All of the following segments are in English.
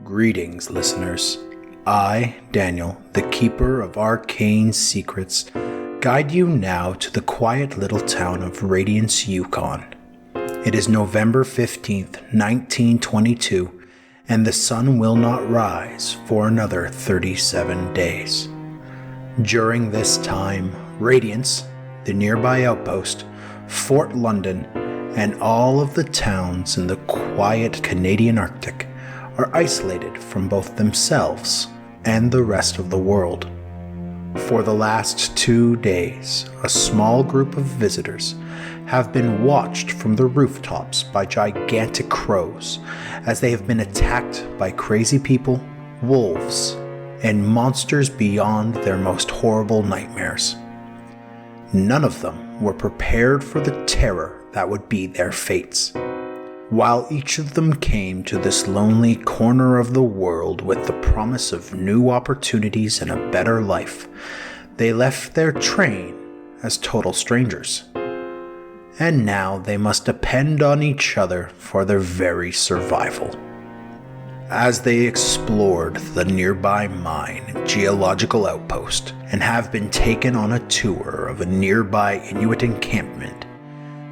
Greetings, listeners. I, Daniel, the keeper of arcane secrets, guide you now to the quiet little town of Radiance, Yukon. It is November 15th, 1922, and the sun will not rise for another 37 days. During this time, Radiance, the nearby outpost, Fort London, and all of the towns in the quiet Canadian Arctic are isolated from both themselves and the rest of the world. For the last 2 days, a small group of visitors have been watched from the rooftops by gigantic crows as they have been attacked by crazy people, wolves, and monsters beyond their most horrible nightmares. None of them were prepared for the terror that would be their fates. While each of them came to this lonely corner of the world with the promise of new opportunities and a better life, they left their train as total strangers. And now they must depend on each other for their very survival. As they explored the nearby mine and geological outpost and have been taken on a tour of a nearby Inuit encampment,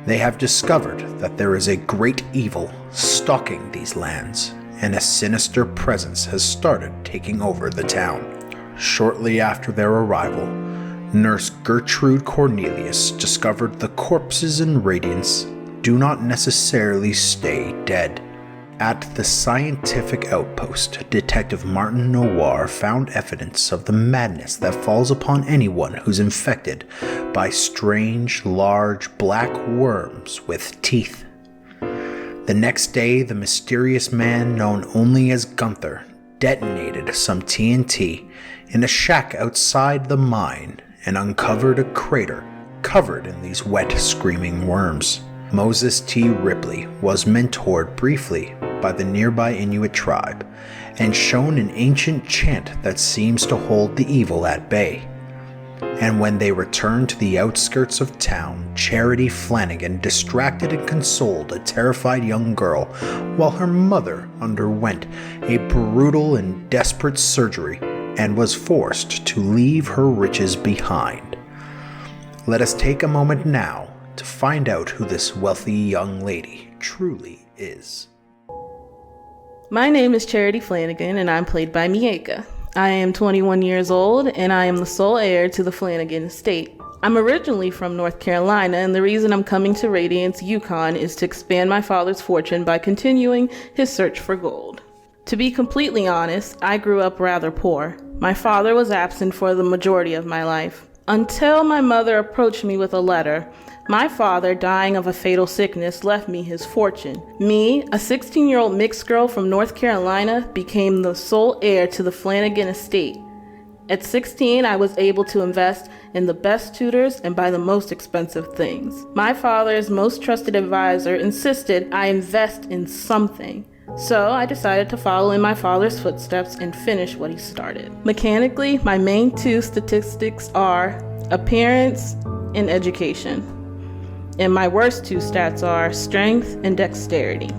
they have discovered that there is a great evil stalking these lands, and a sinister presence has started taking over the town. Shortly after their arrival, Nurse Gertrude Cornelius discovered the corpses in Radiance do not necessarily stay dead. At the scientific outpost, Detective Martin Noir found evidence of the madness that falls upon anyone who's infected by strange, large, black worms with teeth. The next day, the mysterious man known only as Gunther detonated some TNT in a shack outside the mine and uncovered a crater covered in these wet, screaming worms. Moses T. Ripley was mentored briefly by the nearby Inuit tribe and shown an ancient chant that seems to hold the evil at bay. And when they returned to the outskirts of town, Charity Flanagan distracted and consoled a terrified young girl while her mother underwent a brutal and desperate surgery and was forced to leave her riches behind. Let us take a moment now to find out who this wealthy young lady truly is. My name is Charity Flanagan, and I'm played by Miaca. I am 21 years old, and I am the sole heir to the Flanagan estate. I'm originally from North Carolina, and the reason I'm coming to Radiance, Yukon, is to expand my father's fortune by continuing his search for gold. To be completely honest, I grew up rather poor. My father was absent for the majority of my life, until my mother approached me with a letter. My father, dying of a fatal sickness, left me his fortune. Me, a 16-year-old mixed girl from North Carolina, became the sole heir to the Flanagan estate. At 16, I was able to invest in the best tutors and buy the most expensive things. My father's most trusted advisor insisted I invest in something. So I decided to follow in my father's footsteps and finish what he started. Mechanically, my main two statistics are appearance and education. And my worst two stats are strength and dexterity.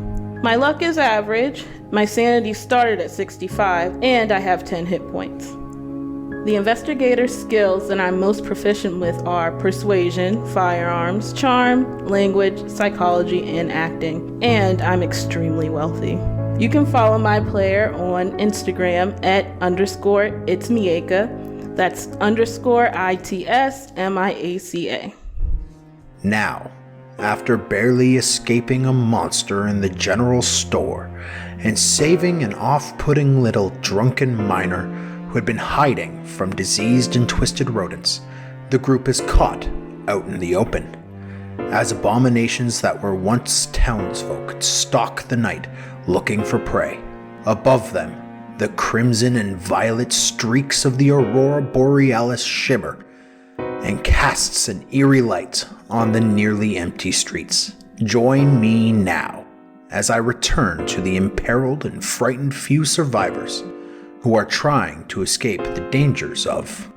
My luck is average, my sanity started at 65, and I have 10 hit points. The investigator skills that I'm most proficient with are persuasion, firearms, charm, language, psychology, and acting, and I'm extremely wealthy. You can follow my player on Instagram at _itsmiaca. That's _ITSMIACA. Now, after barely escaping a monster in the general store and saving an off-putting little drunken miner who had been hiding from diseased and twisted rodents, the group is caught out in the open. As abominations that were once townsfolk stalk the night looking for prey. Above them, the crimson and violet streaks of the aurora borealis shimmer and casts an eerie light on the nearly empty streets. Join me now as I return to the imperiled and frightened few survivors who are trying to escape the dangers of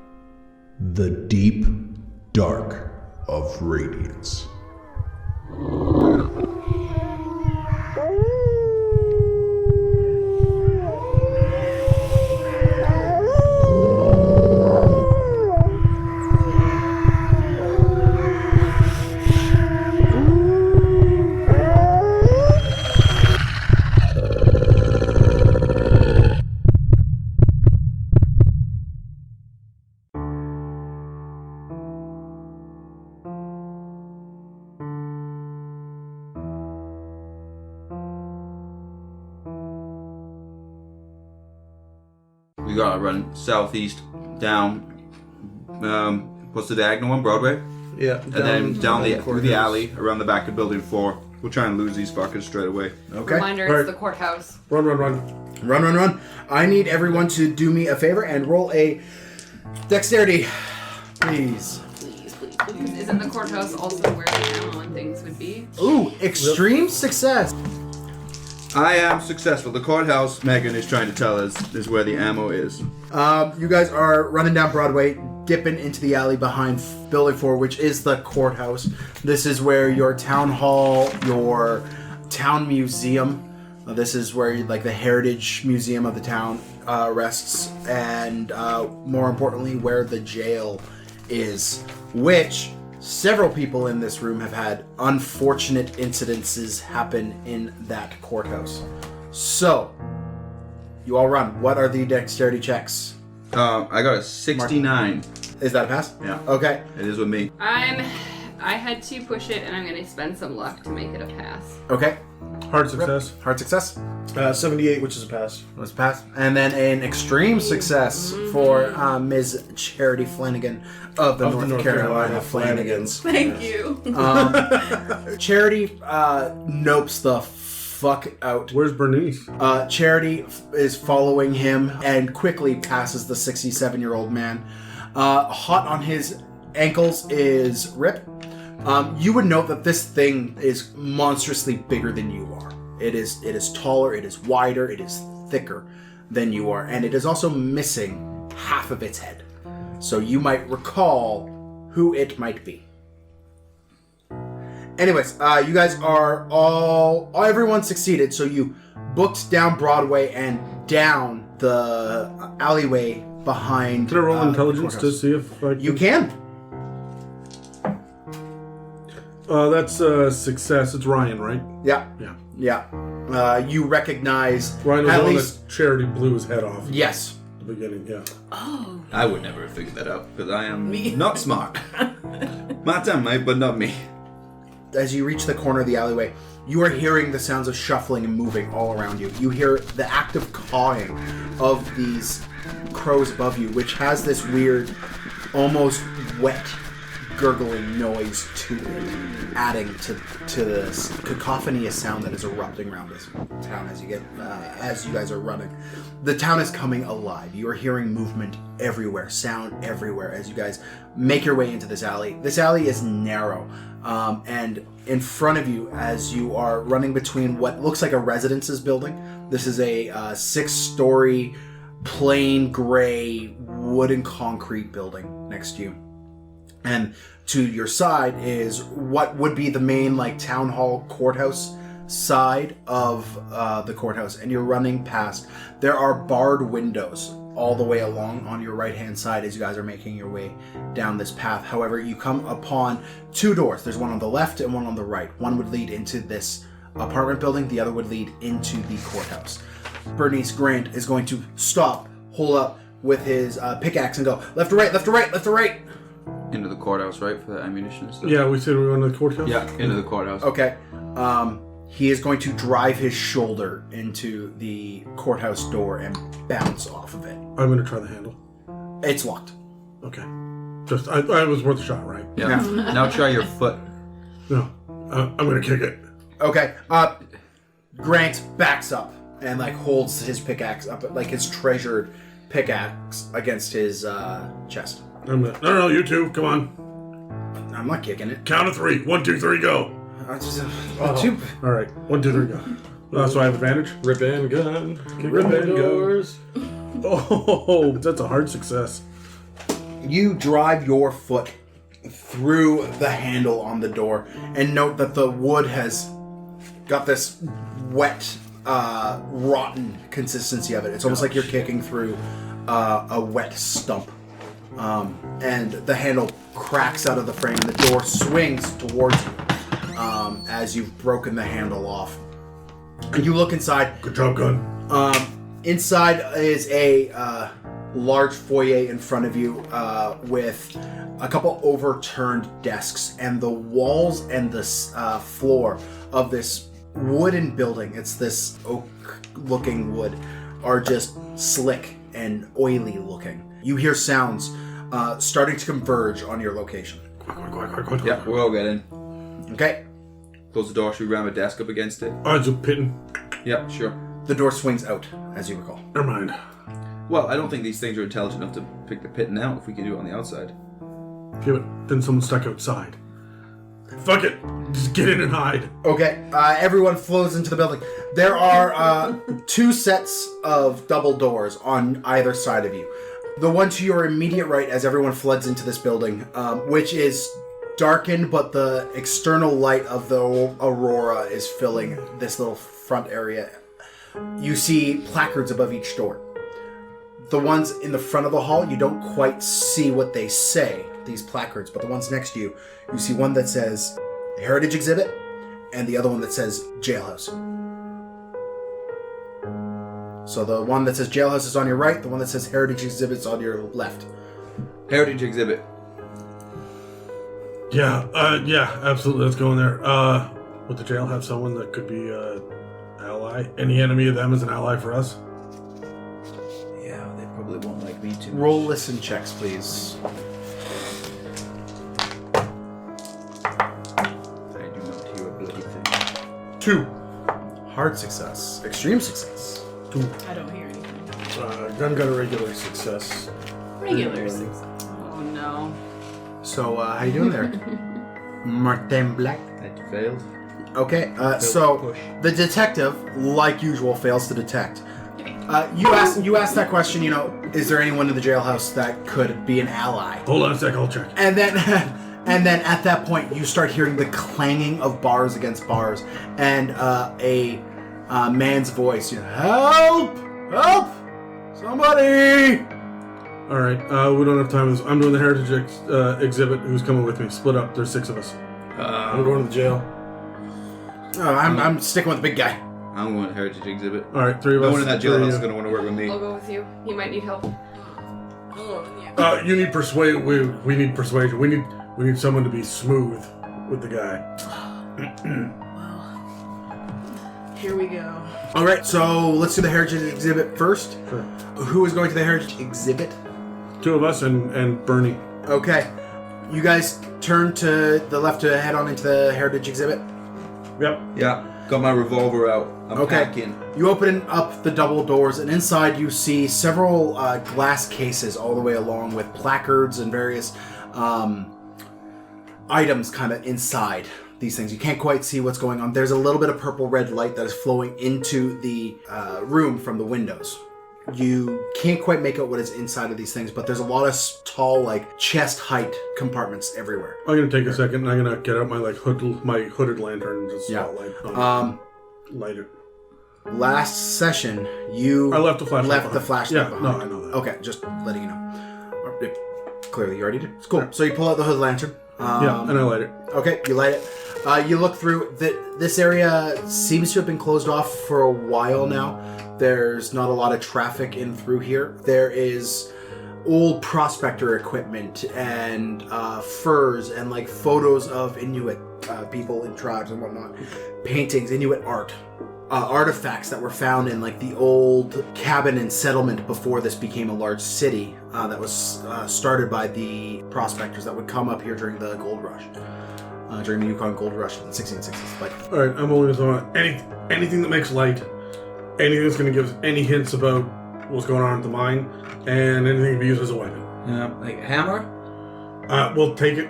the Deep Dark of Radiance. gotta run southeast down. What's the diagonal one? Broadway? Yeah. And then down through the alley, around the back of building 4. We'll try and lose these fuckers straight away. Okay. Reminder, Alright. it's the courthouse. Run. Run. I need everyone to do me a favor and roll a dexterity, please. Please. Isn't the courthouse also where the ammo and things would be? Ooh, extreme success. I am successful. The courthouse, Megan is trying to tell us, is where the ammo is. You guys are running down Broadway, dipping into the alley behind Building 4, which is the courthouse. This is where your town hall, your town museum, this is where like the heritage museum of the town rests, and more importantly, where the jail is, which several people in this room have had unfortunate incidences happen in that courthouse. So, you all run. What are the dexterity checks? I got a 69. Is that a pass? Yeah. Okay. It is with me. I had to push it, and I'm going to spend some luck to make it a pass. Okay. Hard success. Hard success. 78, which is a pass. Was a pass. And then an extreme success for Ms. Charity Flanagan of the North Carolina Flanagans. Thank you. Charity nopes the fuck out. Where's Bernice? Charity is following him and quickly passes the 67-year-old man. Hot on his ankles is Rip. You would note that this thing is monstrously bigger than you are. It is taller, it is wider, it is thicker than you are, and it is also missing half of its head. So you might recall who it might be. Anyways, you guys are everyone succeeded, so you booked down Broadway and down the alleyway behind. Can I roll the intelligence to courthouse. see if I can... You can. That's a success. It's Ryan, right? Yeah. Yeah. You recognize Ryan was at the one least. that Charity blew his head off Yes. at the beginning, yeah. Oh. I would never have figured that out, because I am not smart. My time, mate, but not me. As you reach the corner of the alleyway, you are hearing the sounds of shuffling and moving all around you. You hear the active cawing of these crows above you, which has this weird, almost wet, gurgling noise to it, adding to this cacophony of sound that is erupting around this town as you guys are running. The town is coming alive. You are hearing movement everywhere, sound everywhere as you guys make your way into this alley. This alley is narrow, and in front of you, as you are running between what looks like a residences building, this is a 6-story, plain gray wood and concrete building next to you. And to your side is what would be the main town hall courthouse side of the courthouse, and you're running past. There are barred windows all the way along on your right hand side as you guys are making your way down this path. However, you come upon 2 doors. There's one on the left and one on the right. One would lead into this apartment building, the other would lead into the courthouse. Bernice Grant is going to stop, hold up with his pickaxe and go left to right, left to right, left to right. Into the courthouse, right, for the ammunition and stuff? Yeah, we said we went to the courthouse? Yeah, into the courthouse. Okay. He is going to drive his shoulder into the courthouse door and bounce off of it. I'm going to try the handle. It's locked. Okay. Just, I was worth a shot, right? Yeah. Now try your foot. No. I'm going to kick it. Okay. Grant backs up and holds his pickaxe up, his treasured pickaxe against his chest. No, you two, come on. I'm not kicking it. Count of 3. 1, 2, 3, go. Two. All right. 1, 2, 3, go. So I have advantage. Rip and gun. Kick Rip in the and go. doors. Oh, that's a hard success. You drive your foot through the handle on the door and note that the wood has got this wet, rotten consistency of it. It's almost like you're kicking through a wet stump. And the handle cracks out of the frame and the door swings towards you as you've broken the handle off. And you look inside. Good job, gun. Inside is a large foyer in front of you with a couple overturned desks, and the walls and the floor of this wooden building, it's this oak-looking wood, are just slick and oily looking. You hear sounds starting to converge on your location. Quick. Yeah, we'll all get in. Okay. Close the door. Should we ram a desk up against it? Oh, it's a pitting. Yeah, sure. The door swings out, as you recall. Never mind. Well, I don't think these things are intelligent enough to pick the pit out if we can do it on the outside. Yeah, but then someone's stuck outside. Fuck it. Just get in and hide. Okay, everyone flows into the building. There are 2 sets of double doors on either side of you. The one to your immediate right as everyone floods into this building, which is darkened, but the external light of the aurora is filling this little front area. You see placards above each door. The ones in the front of the hall, you don't quite see what they say, these placards, but the ones next to you, you see one that says Heritage Exhibit and the other one that says Jailhouse. So the one that says Jailhouse is on your right, the one that says Heritage Exhibit is on your left. Heritage Exhibit. Yeah, absolutely. Let's go in there. Would the jail have someone that could be ally? Any enemy of them is an ally for us? Yeah, they probably won't like me too. Roll listen checks, please. I do not hear a bloody thing. 2. Hard success. Extreme success. 2. I don't hear anything. Gun got a regular success. Regular success. Oh no. So, how you doing there? Martin Black. That failed. Okay, so Push. the detective, like usual, fails to detect. You asked that question, is there anyone in the jailhouse that could be an ally? Hold on a sec, I'll check. And then at that point, you start hearing the clanging of bars against bars, and a man's voice, help! Help! Somebody! Alright, we don't have time for this. I'm doing the Heritage Exhibit. Who's coming with me? Split up. There's 6 of us. I'm going to the jail. Oh, I'm sticking with the big guy. I'm going to Heritage Exhibit. Alright, 3 of us. No one in that Three of jailhouse is you. going to want to work with me. I'll go with you. You might need help. You need persuade. We need persuasion. We need someone to be smooth with the guy. Here we go. All right, so let's do the Heritage Exhibit first. Sure. Who is going to the Heritage Exhibit? 2 of us and Bernie. Okay. You guys turn to the left to head on into the Heritage Exhibit. Yep. Yeah, got my revolver out. I'm packing. You open up the double doors, and inside you see several glass cases all the way along with placards and various items kind of inside these things. You can't quite see what's going on. There's a little bit of purple-red light that is flowing into the room from the windows. You can't quite make out what is inside of these things, but there's a lot of tall, like, chest-height compartments everywhere. I'm gonna take a second and I'm gonna get out my hooded lantern and just Yeah. spotlight on it. Light it. Last session, you I left the flashlight left behind. the flashlight Yeah, behind. no, I know that. Okay, just letting you know. Clearly, you already did. It's cool. So you pull out the hood lantern. Yeah, and I light it. Okay, you light it. You look through. This area seems to have been closed off for a while now. There's not a lot of traffic in through here. There is old prospector equipment and furs and like photos of Inuit people and tribes and whatnot. Paintings, Inuit art. Artifacts that were found in like the old cabin and settlement before this became a large city that was started by the prospectors that would come up here during the gold rush, during the Yukon gold rush in the 1660s. Like, All right, I'm only going to anything that makes light, anything that's going to give us any hints about what's going on at the mine, and anything that can be used as a weapon. Yeah, like a hammer? We'll take it.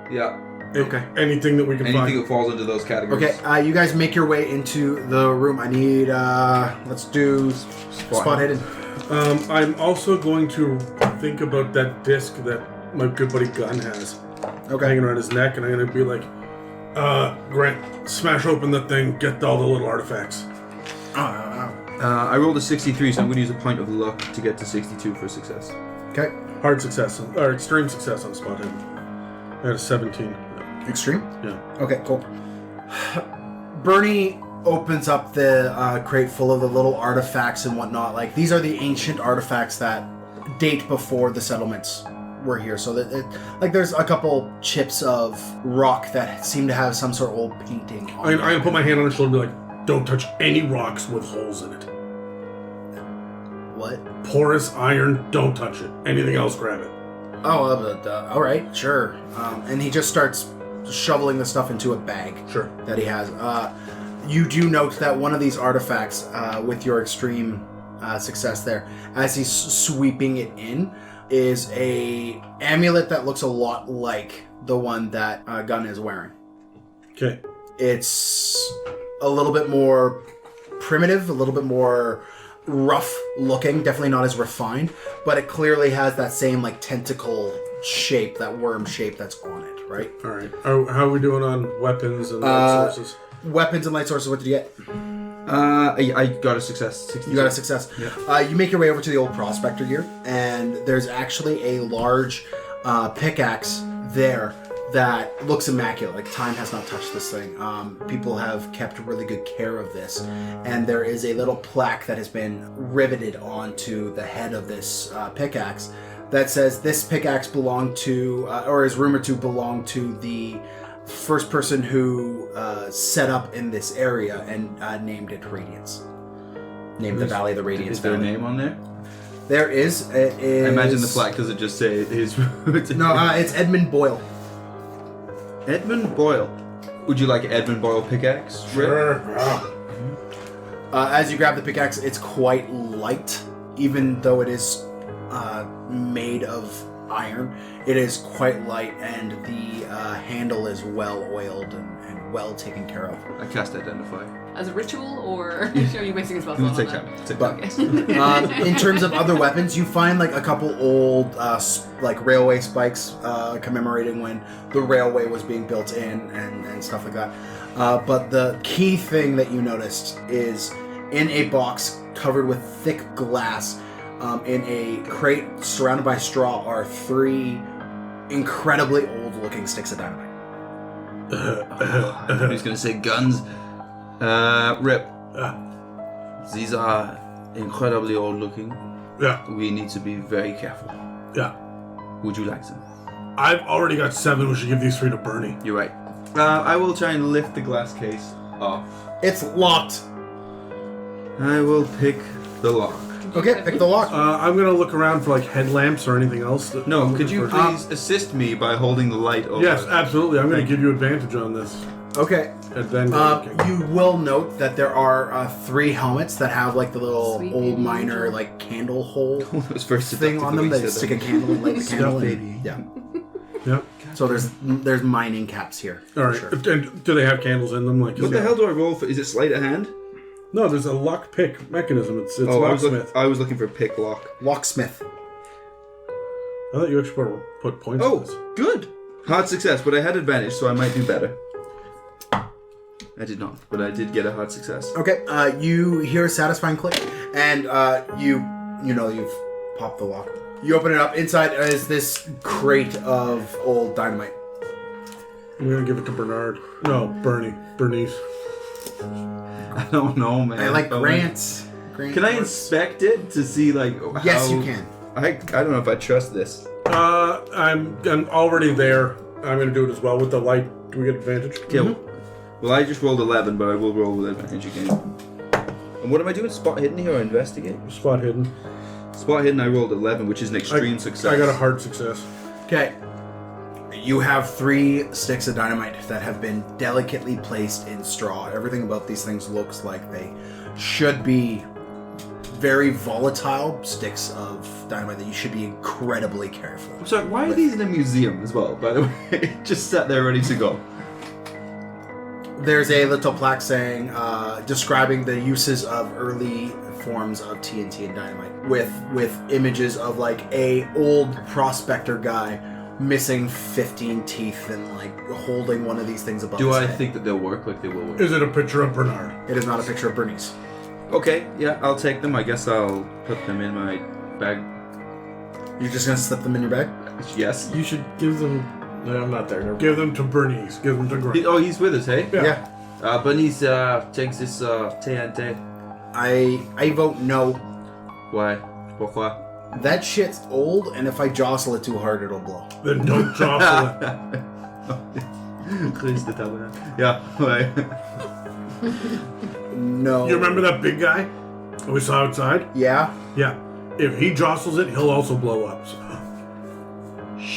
Yeah. okay. Anything that we can Anything find. that falls into those categories. Okay, you guys make your way into the room. I need, let's do spot hidden. I'm also going to think about that disc that my good buddy Gunn has hanging around his neck, and I'm going to be like, Grant, smash open that thing, get all the little artifacts. I rolled a 63, so I'm going to use a point of luck to get to 62 for success. Okay. Hard success, or extreme success on spot hidden. I got a 17. Extreme? Yeah. Okay, cool. Bernie opens up the crate full of the little artifacts and whatnot. Like, these are the ancient artifacts that date before the settlements were here. So that there's a couple chips of rock that seem to have some sort of old painting on I'm going to put my hand on his shoulder and be like, don't touch any rocks with holes in it. What? Porous iron, don't touch it. Anything else, grab it. Oh, all right, sure. And he just starts shoveling the stuff into a bag Sure. that he has. You do note that one of these artifacts, with your extreme success there, as he's sweeping it in, is a amulet that looks a lot like the one that Gunn is wearing. Okay. It's a little bit more primitive, a little bit more rough looking, definitely not as refined, but it clearly has that same like tentacle shape, that worm shape that's on it, right? All right. How are we doing on weapons and light sources? Weapons and light sources, what did you get? I got a success. 62. You got a success. Yeah. You make your way over to the old prospector gear, and there's actually a large pickaxe there that looks immaculate. Like, time has not touched this thing. People have kept really good care of this, and there is a little plaque that has been riveted onto the head of this pickaxe that says this pickaxe belonged to, or is rumored to belong to the first person who set up in this area and named it Radiance. Named the Valley the Radiance Is there a Valley. name on there? There is. It is. I imagine the plaque, does it just say his... No, it's Edmund Boyle. Edmund Boyle. Would you like an Edmund Boyle pickaxe? Sure. As you grab the pickaxe, it's quite light, even though it is made of iron. It is quite light, and the handle is well oiled and well taken care of. I cast Identify. As a ritual, or are you wasting a spell slot on Take that? time. Take But Okay. in terms of other weapons, you find like a couple old like railway spikes commemorating when the railway was being built in and stuff like that. But the key thing that you noticed is in a box covered with thick glass, in a crate surrounded by straw, are 3 incredibly old-looking sticks of dynamite. I thought he was going to say guns. Rip. These are incredibly old looking. Yeah. We need to be very careful. Yeah. Would you like some? I've already got 7. We should give these 3 to Bernie. You're right. I will try and lift the glass case off. It's locked. I will pick the lock. Okay, pick the lock. I'm gonna look around for like headlamps or anything else. No, could you please assist me by holding the light over? Yes, absolutely. I'm gonna give you advantage on this. Okay. And then You will note that there are 3 helmets that have like the little Sweet old baby miner angel. like candle hole It was very thing on them. They stick a candle and light the candle. And, yeah. yeah. So there's mining caps here. All right. For sure. And do they have candles in them? Like What the hell do I roll for? Is it sleight of hand? No, there's a lock pick mechanism. It's I locksmith. was looking for pick lock. Locksmith. I thought you actually put points on this. Oh, good. Hard success, but I had advantage, so I might do better. I did not, but I did get a hard success. Okay. You hear a satisfying click, and you've popped the lock. You open it up. Inside is this crate of old dynamite. I'm gonna give it to Bernard. No, Bernice. I don't know, man. I like Oh, Grant's. Can I inspect it to see, like, how... Yes, you can. I don't know if I trust this. I'm already there. I'm gonna do it as well with the light. Do we get advantage? Okay. Well, I just rolled 11, but I will roll with advantage again. And what am I doing? Spot hidden here or investigate? Spot hidden. Spot hidden, I rolled 11, which is an extreme success. I got a hard success. Okay. You have 3 sticks of dynamite that have been delicately placed in straw. Everything about these things looks like they should be very volatile sticks of dynamite that you should be incredibly careful. I'm sorry, why are these in a museum as well, by the way? Just sat there ready to go. There's a little plaque saying, describing the uses of early forms of TNT and dynamite with images of like a old prospector guy missing 15 teeth and like holding one of these things above Do his I head. think that they'll work like they will work? Is it a picture of Bernard? It is not a picture of Bernice. Okay, yeah, I'll take them. I guess I'll put them in my bag. You're just gonna slip them in your bag? Yes. You should give them. No, I'm not there. Never. Give them to Bernice. Give them to Grant. He's with us, hey? Yeah. Bernice takes this TNT. I vote no. Why? Pourquoi? That shit's old, and if I jostle it too hard, it'll blow. Then don't jostle it. Please tell me that. Yeah, right. No. You remember that big guy? We saw outside? Yeah. Yeah. If he jostles it, he'll also blow up. So.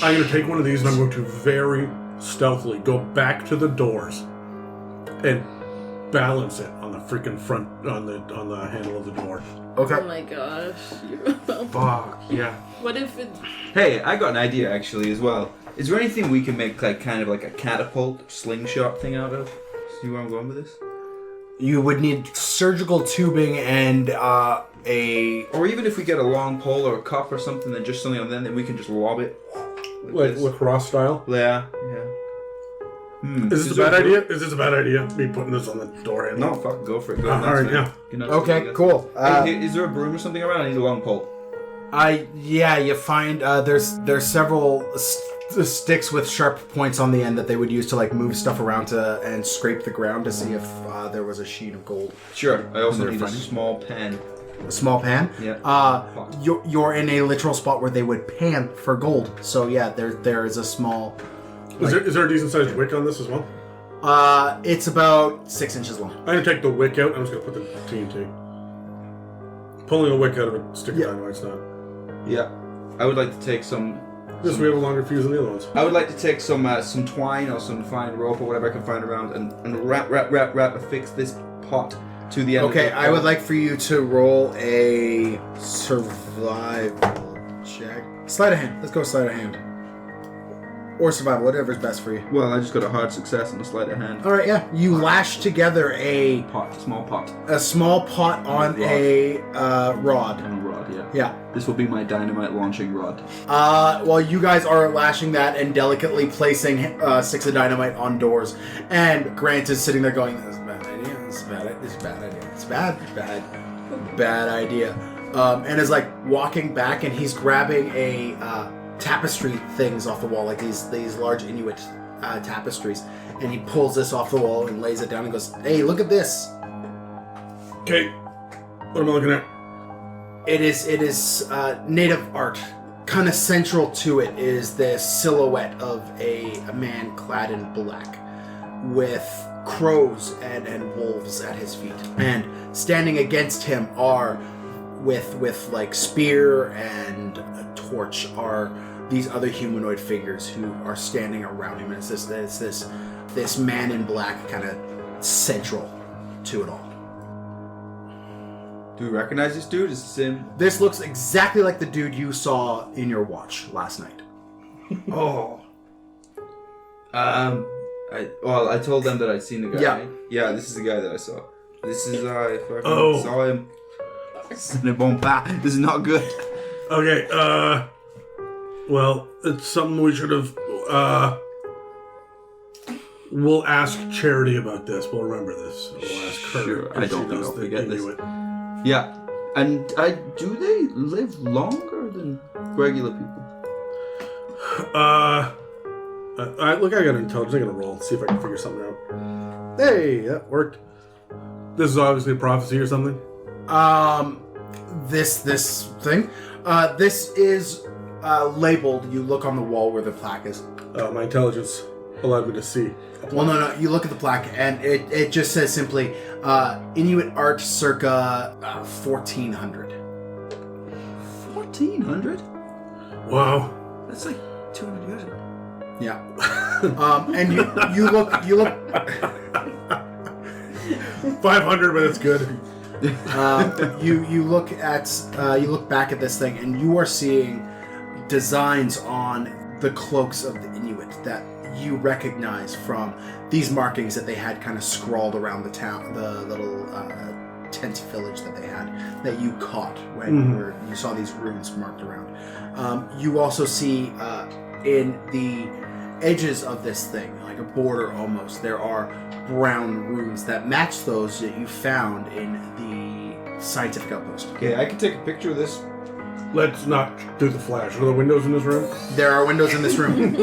I'm going to take one of these and I'm going to very stealthily go back to the doors and balance it on the freaking front, on the handle of the door. Okay. Oh my gosh. Fuck, yeah. What if it... Hey, I got an idea actually as well. Is there anything we can make like kind of like a catapult slingshot thing out of? See where I'm going with this? You would need surgical tubing and a... Or even if we get a long pole or a cup or something, then just something on then we can just lob it. Like lacrosse style? Yeah. Is this a bad idea? Is this a bad idea? Me putting this on the door handle? No, fuck, go for it. Go Alright, yeah. Okay, cool. Hey, is there a broom or something around? I need a long pole. You find there's several sticks with sharp points on the end that they would use to like move stuff around and scrape the ground to see if there was a sheen of gold. Sure. I also They're need funny. a small pan. A small pan? Yeah. You're in a literal spot where they would pan for gold. So yeah, there is a small... Is there a decent sized wick on this as well? It's about 6 inches long. I'm going to take the wick out. I'm just going to put the TNT. Pulling a wick out of a stick of dynamite's not. Yeah. I would like to take some... This we have a longer fuse than the other ones. I would like to take some twine or some fine rope or whatever I can find around and wrap affix this pot to the end of Okay, the I would like for you to roll a survival check. Sleight of hand. Let's go sleight of hand. Or survival, whatever's best for you. Well, I just got a hard success on the sleight of hand. All right, yeah. You lash together a Small pot. small pot on a rod. On a rod, yeah. Yeah. This will be my dynamite launching rod. While you guys are lashing that and delicately placing sticks of dynamite on doors, and Grant is sitting there going, "This is a bad idea. This is a bad idea. This is a bad idea. It's bad idea." And is like walking back, and he's grabbing a tapestry things off the wall, like these large Inuit tapestries, and he pulls this off the wall and lays it down and goes, "Hey, look at this." Okay. What am I looking at? It is native art. Kind of central to it is this silhouette of a man clad in black with crows and wolves at his feet. And standing against him are, with like spear and a torch, are these other humanoid figures who are standing around him. And it's this man in black kind of central to it all. Do we recognize this dude? Is this him? This looks exactly like the dude you saw in your watch last night. Oh. I told them that I'd seen the guy. Yeah. Right? Yeah, this is the guy that I saw. This is if I Oh. saw him. This is not good. Okay, well, it's something we should have, we'll ask Charity about this. We'll remember this. We'll ask her. Sure, I don't think I'll forget this. Inuit. Yeah. And do they live longer than regular people? Look, I got intelligence. I'm gonna roll, see if I can figure something out. Hey, that worked. This is obviously a prophecy or something. This thing, this is labeled. You look on the wall where the plaque is. My intelligence allowed me to see. Well, no. You look at the plaque, and it just says simply Inuit art circa 1400. 1400? Wow. That's like 200 years ago. Yeah. And you look 500, but it's good. you look back at this thing, and you are seeing designs on the cloaks of the Inuit that you recognize from these markings that they had kind of scrawled around the town, the little tent village that they had, that you caught when you saw these runes marked around. You also see in the edges of this thing, like a border almost, there are brown runes that match those that you found in the scientific outpost. Okay, I can take a picture of this. Let's not do the flash. Are there windows in this room? There are windows in this room.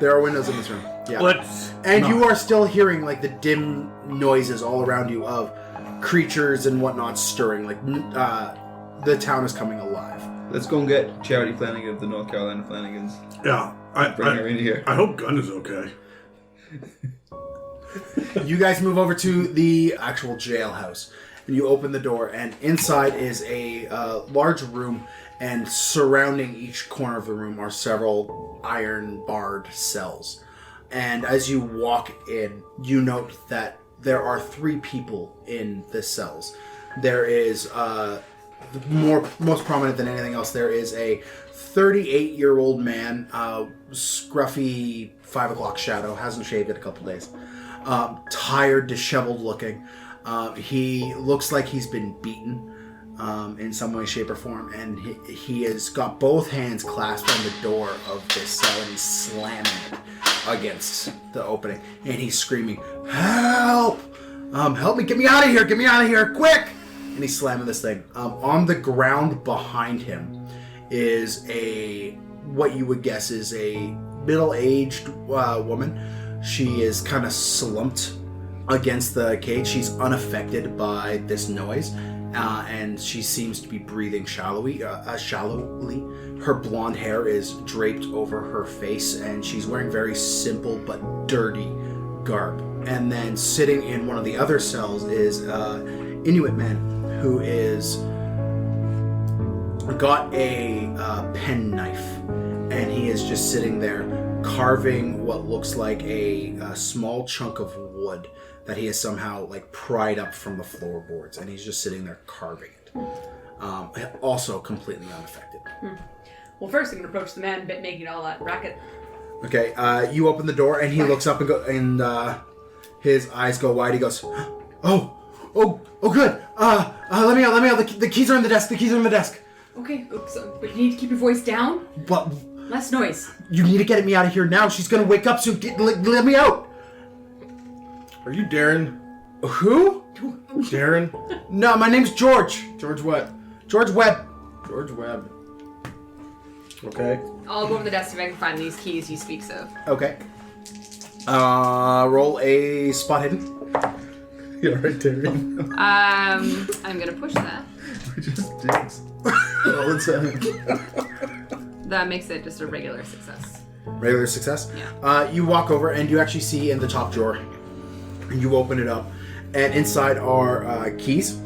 There are windows in this room. Yeah. You are still hearing like the dim noises all around you of creatures and whatnot stirring. Like the town is coming alive. Let's go and get Charity Flanagan of the North Carolina Flanagans. Yeah. Bring her in here. I hope Gunn is okay. You guys move over to the actual jailhouse, and you open the door, and inside is a large room, and surrounding each corner of the room are several iron-barred cells. And as you walk in, you note that there are 3 people in the cells. There is, most prominent than anything else, there is a 38-year-old man, scruffy 5 o'clock shadow, hasn't shaved in a couple days. Tired, disheveled looking. He looks like he's been beaten in some way, shape, or form, and he has got both hands clasped on the door of this cell, and he's slamming it against the opening, and he's screaming, "Help! Help me! Get me out of here! Get me out of here! Quick!" And he's slamming this thing. On the ground behind him is what you would guess is a middle-aged woman. She is kind of slumped against the cage. She's unaffected by this noise, and she seems to be breathing shallowly. Her blonde hair is draped over her face, and she's wearing very simple but dirty garb. And then sitting in one of the other cells is an Inuit man who is got a pen knife, and he is just sitting there carving what looks like a small chunk of wood that he has somehow pried up from the floorboards, and he's just sitting there carving it. Also completely unaffected. Well, first I'm going to approach the man making all that racket. Okay, you open the door, and he looks up and his eyes go wide. He goes, "Oh, good. Let me out. The keys are in the desk. Okay, but you need to keep your voice down. But less noise. You need to get me out of here now. She's gonna wake up soon. Let me out." Are you Darren? Who? Darren? No, my name's George. George what? George Webb. George Webb. Okay. I'll go over the desk if I can find these keys he speaks of. Okay. Roll a spot hidden. You're right, Darren. I'm gonna push that. We just digs all the time. That makes it just a regular success. Regular success? Yeah. You walk over, and you actually see in the top drawer, and you open it up, and inside are keys.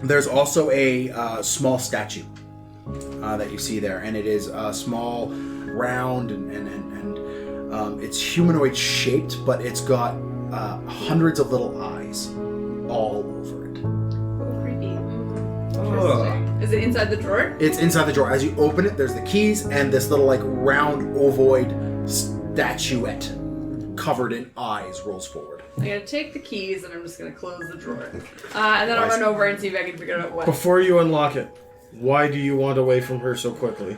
There's also a small statue that you see there, and it is small, round, and it's humanoid shaped, but it's got hundreds of little eyes all over it. Oh, creepy. Oh. Is it inside the drawer? It's inside the drawer. As you open it, there's the keys and this little round ovoid statuette covered in eyes rolls forward. I'm going to take the keys and I'm just going to close the drawer. And then I'll run over and see if I can figure out what. Before you unlock it, why do you want away from her so quickly?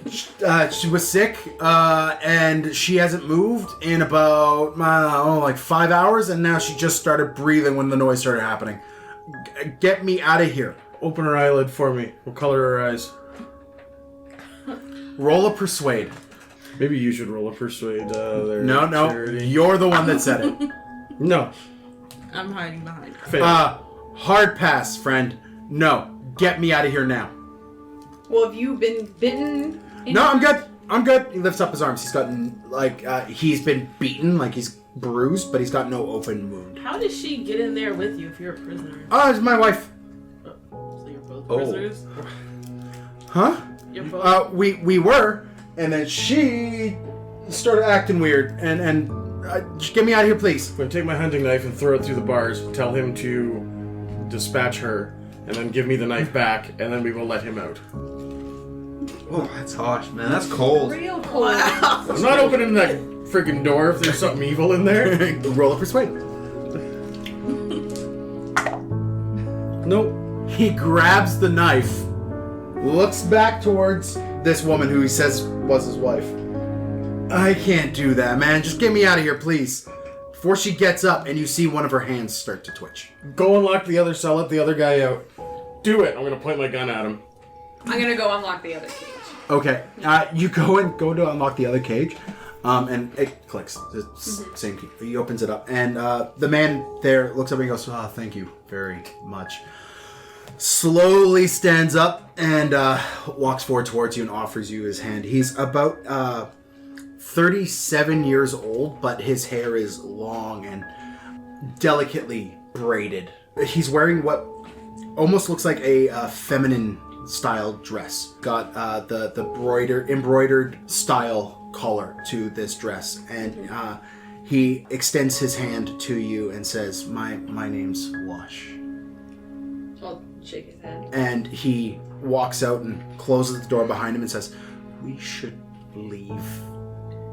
She was sick, and she hasn't moved in about, 5 hours, and now she just started breathing when the noise started happening. Get me out of here. Open her eyelid for me. What color are her eyes? Roll a persuade. Maybe you should roll a persuade there. No, Charity. you're the one that said it. No. I'm hiding behind her. Fail. Hard pass, friend. No, get me out of here now. Well, have you been bitten? No, I'm good. He lifts up his arms. He's got, he's been beaten, he's bruised, but he's got no open wound. How did she get in there with you if you're a prisoner? Oh, it's my wife. So you're both prisoners? Huh? You're both... We were, and then she started acting weird, and just get me out of here, please. I'm going to take my hunting knife and throw it through the bars, tell him to dispatch her, and then give me the knife back, and then we will let him out. Oh, that's harsh, man. That's cold. Real cold. Wow. I'm not opening that freaking door if there's something evil in there. Roll a persuade. Nope. He grabs the knife, looks back towards this woman who he says was his wife. I can't do that, man. Just get me out of here, please. Before she gets up and you see one of her hands start to twitch. Go unlock the other cell, let the other guy out. Do it. I'm going to point my gun at him. I'm going to go unlock the other cage. Okay, you go to unlock the other cage, and it clicks. It's same key. He opens it up, and the man there looks up and he goes, "Oh, thank you very much." Slowly stands up and walks forward towards you and offers you his hand. He's about 37 years old, but his hair is long and delicately braided. He's wearing what almost looks like a feminine style dress. Got the embroidered style collar to this dress, and he extends his hand to you and says, My name's Wash. I'll shake his hand. And he walks out and closes the door behind him and says, we should leave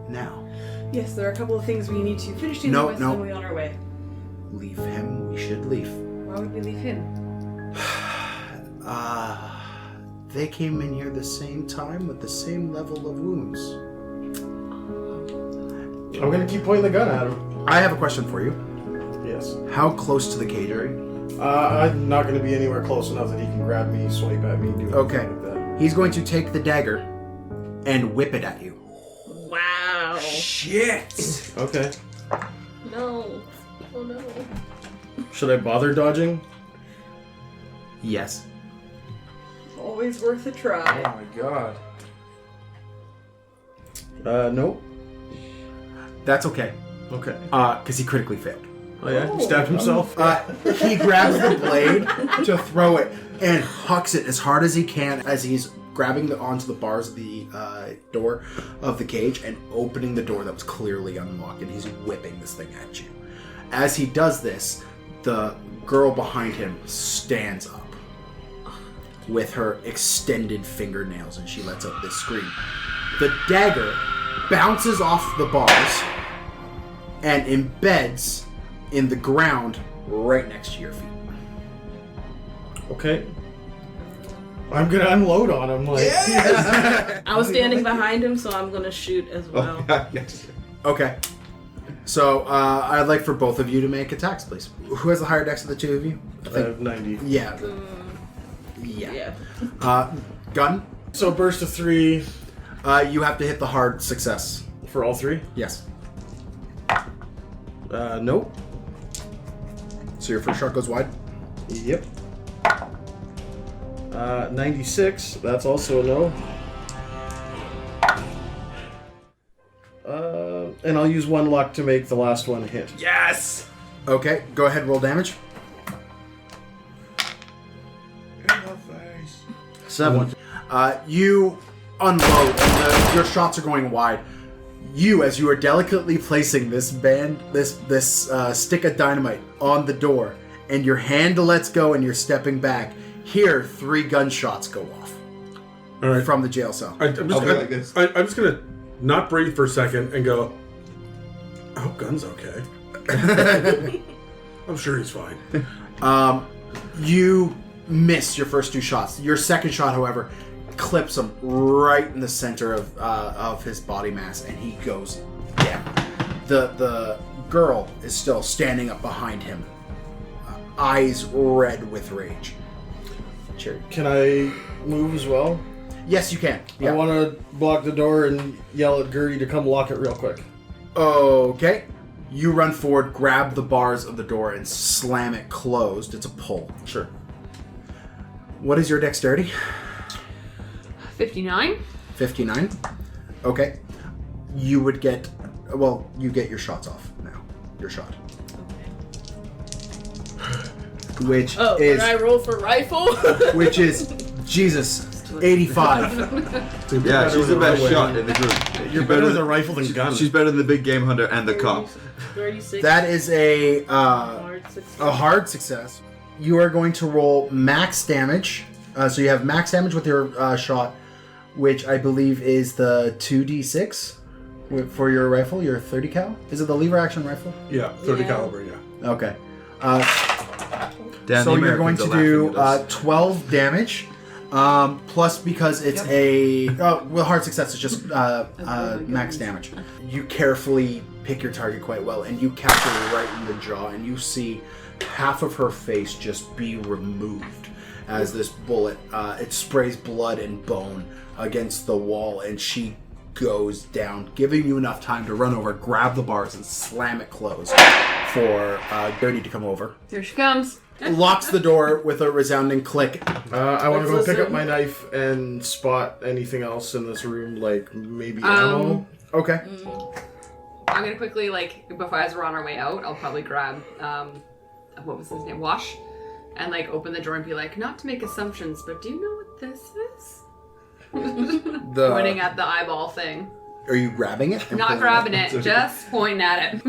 now. Yes, there are a couple of things we need to finish doing with, and we're on our way. Leave him, we should leave. Why would we leave him? They came in here the same time with the same level of wounds. I'm gonna keep pointing the gun at him. I have a question for you. Yes. How close to the cage are you? I'm not gonna be anywhere close enough that he can grab me, swipe at me, do anything like that. He's going to take the dagger and whip it at you. Wow. Shit! Okay. No. Oh no. Should I bother dodging? Yes. Always worth a try. Oh my god. Nope. That's okay. Okay. Because he critically failed. Oh yeah? He stabbed himself? He grabs the blade to throw it and hucks it as hard as he can as he's grabbing onto the bars of the door of the cage and opening the door that was clearly unlocked, and he's whipping this thing at you. As he does this, the girl behind him stands up with her extended fingernails, and she lets out this scream. The dagger bounces off the bars and embeds in the ground right next to your feet. Okay. I'm gonna unload on him, like... I was standing behind him, so I'm gonna shoot as well. Okay. So, I'd like for both of you to make attacks, please. Who has the higher dex of the two of you? I have 90. Yeah. Yeah. Gun? So burst of 3. You have to hit the hard success. For all 3? Yes. Nope. So your first shot goes wide? Yep. 96. That's also a no. And I'll use 1 luck to make the last one hit. Yes! Okay, go ahead, roll damage. 7. You unload, and your shots are going wide. You, as you are delicately placing this stick of dynamite on the door, and your hand lets go and you're stepping back, hear 3 gunshots go off. All right. From the jail cell. I'm just gonna not breathe for a second and go, I hope Gun's okay. I'm sure he's fine. You miss your first 2 shots. Your second shot, however, clips him right in the center of his body mass, and he goes down. The girl is still standing up behind him, eyes red with rage. Cherry. Can I move as well? Yes, you can. I want to block the door and yell at Gertie to come lock it real quick. Okay. You run forward, grab the bars of the door, and slam it closed. It's a pull. Sure. What is your dexterity? 59. 59. Okay. You would get... Well, you get your shots off now. Your shot. Which is... Did I roll for rifle? which is... Jesus. 85. Yeah, she's the best shot in the group. You're better with a rifle than gun. She's better than the big game hunter and the cop. 36. That is a Hard success. hard success. You are going to roll max damage. So you have max damage with your shot, which I believe is the 2d6 for your rifle, your 30 cal. Is it the lever action rifle? Yeah, 30 caliber, yeah. Okay. Dan, So the you're going Americans to are do laughing at us. 12 damage. Plus, because it's hard success is just max damage. You carefully pick your target quite well, and you capture her right in the jaw, and you see half of her face just be removed as this bullet, it sprays blood and bone against the wall, and she goes down, giving you enough time to run over, grab the bars, and slam it closed for Gertie to come over. Here she comes. Locks the door with a resounding click. I want to Let's go pick up listen. my knife and spot anything else in this room, like maybe ammo. Okay. I'm gonna quickly, as we're on our way out, I'll probably grab, what was his name? Wash. And, open the drawer and be like, not to make assumptions, but do you know what this is? Pointing at the eyeball thing. Are you grabbing it? Not grabbing it, just pointing at it.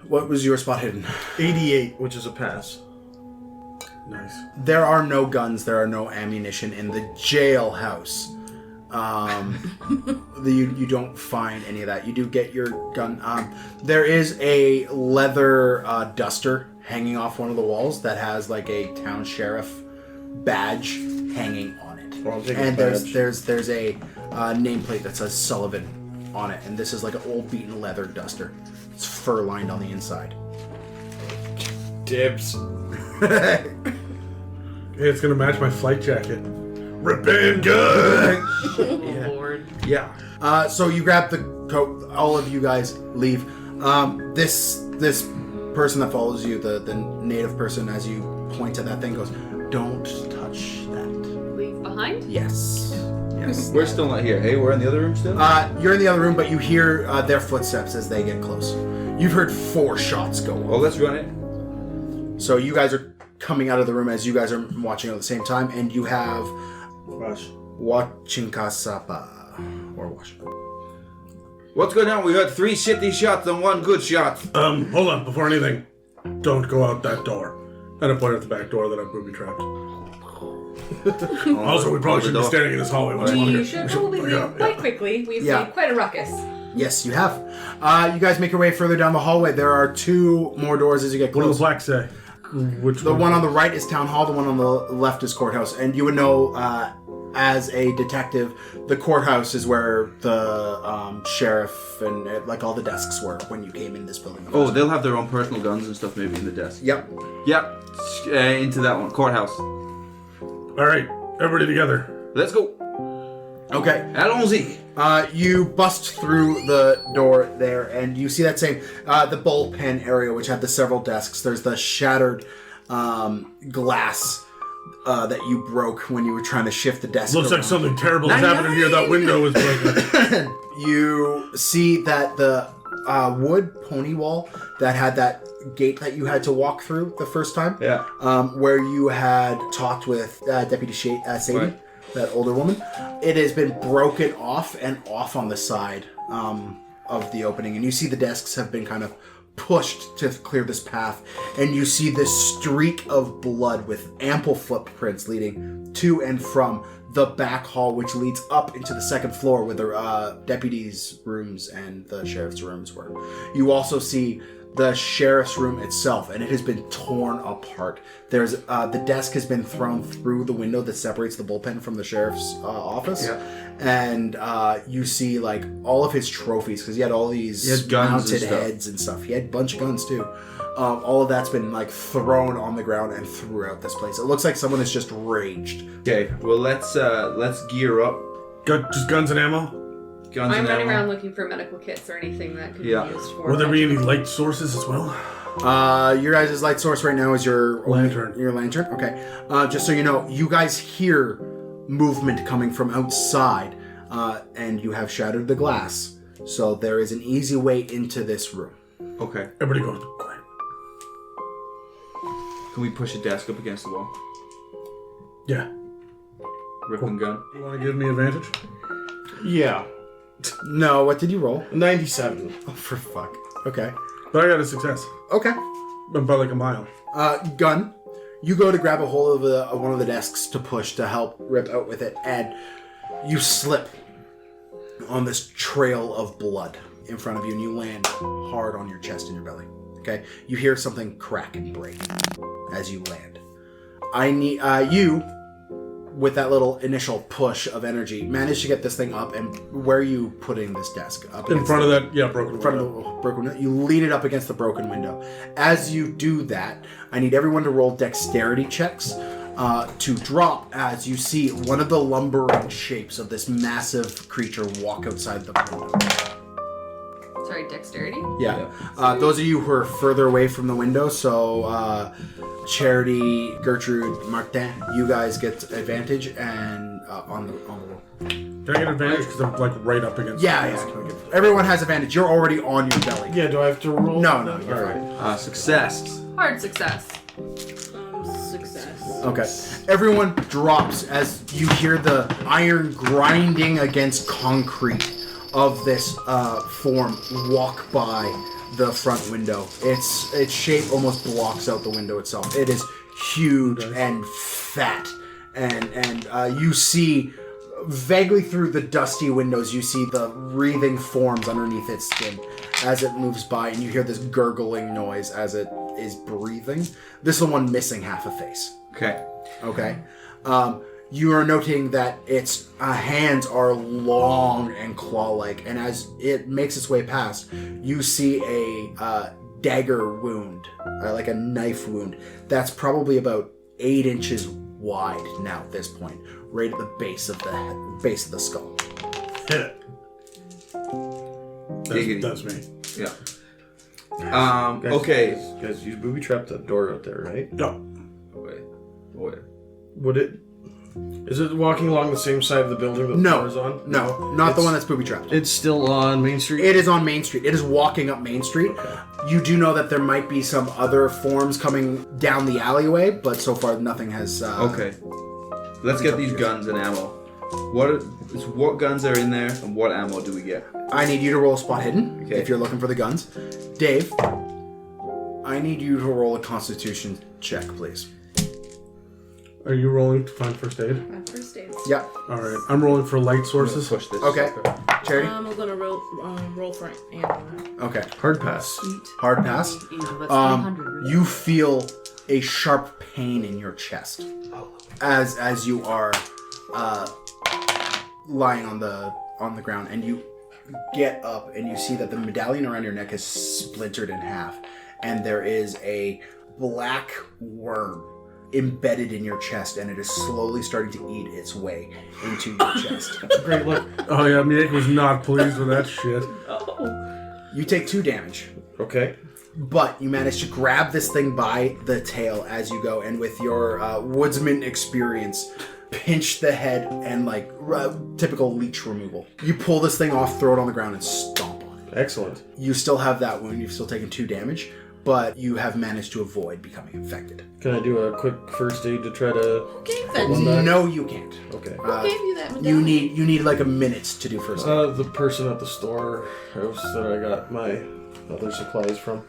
What was your spot hidden? 88, which is a pass. Nice. There are no guns, there are no ammunition in the jailhouse. You don't find any of that. You do get your gun. There is a leather duster hanging off one of the walls that has a town sheriff badge hanging on it. Well, I'll take And the there's a nameplate that says Sullivan on it, and this is an old beaten leather duster. It's fur lined on the inside. Dibs. Hey, it's gonna match my flight jacket. Ripping good. Oh, Lord. Yeah. So you grab the coat. All of you guys leave. This person that follows you, the native person, as you point to that thing, goes, "Don't touch that." Leave behind? Yes. Yes. We're still not here. Hey, we're in the other room still? You're in the other room, but you hear their footsteps as they get close. You've heard 4 shots go off. Oh, let's run it. So you guys are coming out of the room as you guys are watching at the same time, and you have watching Kasapa or watch. What's going on? We heard 3 shitty shots and 1 good shot. Hold on, before anything, don't go out that door. And I point at the back door that I've booby trapped. Also, we probably shouldn't be standing in this hallway much longer. We should probably leave quite quickly. We've made quite a ruckus. Yes, you have. You guys make your way further down the hallway. There are 2 more doors as you get What close. does the plaque say? The one on the right is Town Hall, the one on the left is Courthouse. And you would know, as a detective, the Courthouse is where the sheriff and all the desks were when you came in this building. Oh, they'll have their own personal guns and stuff maybe in the desk. Yep. Yep. Into that one. Courthouse. All right, everybody together. Let's go. Okay. Allons-y. You bust through the door there, and you see that same, the bullpen area, which had the several desks. There's the shattered glass that you broke when you were trying to shift the desk. Looks like something terrible is happening here. That window is broken. You see that the wood pony wall that had that gate that you had to walk through the first time, where you had talked with Deputy Sadie, Right. that older woman, it has been broken off and off on the side of the opening, and you see the desks have been kind of pushed to clear this path, and you see this streak of blood with ample footprints leading to and from the back hall, which leads up into the second floor where the deputies' rooms and the sheriff's rooms were. You also see the sheriff's room itself, and it has been torn apart. There's the desk has been thrown through the window that separates the bullpen from the sheriff's office, and you see all of his trophies, because he had all these mounted heads and stuff. He had a bunch of guns too. All of that's been thrown on the ground and throughout this place. It looks like someone has just raged. Okay, well let's gear up. Just guns and ammo? I'm running around looking for medical kits or anything that could be used for. Will there be any light sources as well? Your guys' light source right now is your lantern. Your lantern? Okay. Just so you know, you guys hear movement coming from outside, and you have shattered the glass. So there is an easy way into this room. Okay. Everybody go quiet. Can we push a desk up against the wall? Yeah. Ripping gun. You want to give me advantage? Yeah. No, what did you roll? 97. Oh, for fuck. Okay. But I got a success. Okay. By a mile. Gun. You go to grab a hold of one of the desks to push to help rip out with it, and you slip on this trail of blood in front of you, and you land hard on your chest and your belly. Okay? You hear something crack and break as you land. I need you, with that little initial push of energy, manage to get this thing up. And where are you putting this desk? Up in front of that, broken window. In front of the broken window. You lean it up against the broken window. As you do that, I need everyone to roll dexterity checks to drop as you see one of the lumbering shapes of this massive creature walk outside the window. Sorry, dexterity? Yeah. Those of you who are further away from the window, so Charity, Gertrude, Martin, you guys get advantage and on the roll. Can I get advantage because I'm like right up against? Yeah. Everyone has advantage. You're already on your belly. Yeah, do I have to roll? No, you're Alright. Success. Hard success. Success. Okay. Everyone drops as you hear the iron grinding against concrete of this form walk by the front window. Its shape almost blocks out the window itself. It is huge and fat, and you see vaguely through the dusty windows. You see the wreathing forms underneath its skin as it moves by, and you hear this gurgling noise as it is breathing. This is the one missing half a face. Okay. You are noting that its hands are long and claw-like, and as it makes its way past, you see a dagger wound, like a knife wound, that's probably about 8 inches wide now at this point, right at the base of the skull. That's me. Yeah. Okay. Guys, you booby trapped that door out there, right? No. Wait. Would it... Is it walking along the same side of the building that the door is on? No, not the one that's booby trapped. It's still on Main Street? It is on Main Street. It is walking up Main Street. Okay. You do know that there might be some other forms coming down the alleyway, but so far nothing has... Okay. Let's get these guns and ammo. What guns are in there, and what ammo do we get? I need you to roll spot hidden, Okay. if you're looking for the guns. Dave, I need you to roll a constitution check, please. Are you rolling to find first aid? First aid. Yeah. Alright, I'm rolling for light sources. Push this. Okay. Charity? I'm gonna roll for ammo. Okay. Hard pass. Hard pass. You know, that's 300. You feel a sharp pain in your chest as you are lying on the ground, and you get up and you see that the medallion around your neck is splintered in half, and there is a black worm embedded in your chest, and it is slowly starting to eat its way into your chest. Great look. Oh yeah, Miaca was not pleased with that shit. You take 2 damage. Okay. But you manage to grab this thing by the tail as you go, and with your woodsman experience, pinch the head and typical leech removal. You pull this thing off, throw it on the ground, and stomp on it. Excellent. You still have that wound. You've still taken 2 damage, but you have managed to avoid becoming infected. Can I do a quick first aid to try to... Who gave that to you? No, you can't. Okay. Who gave you that medallion? You need like a minute to do first aid. The person at the store house that I got my other supplies from.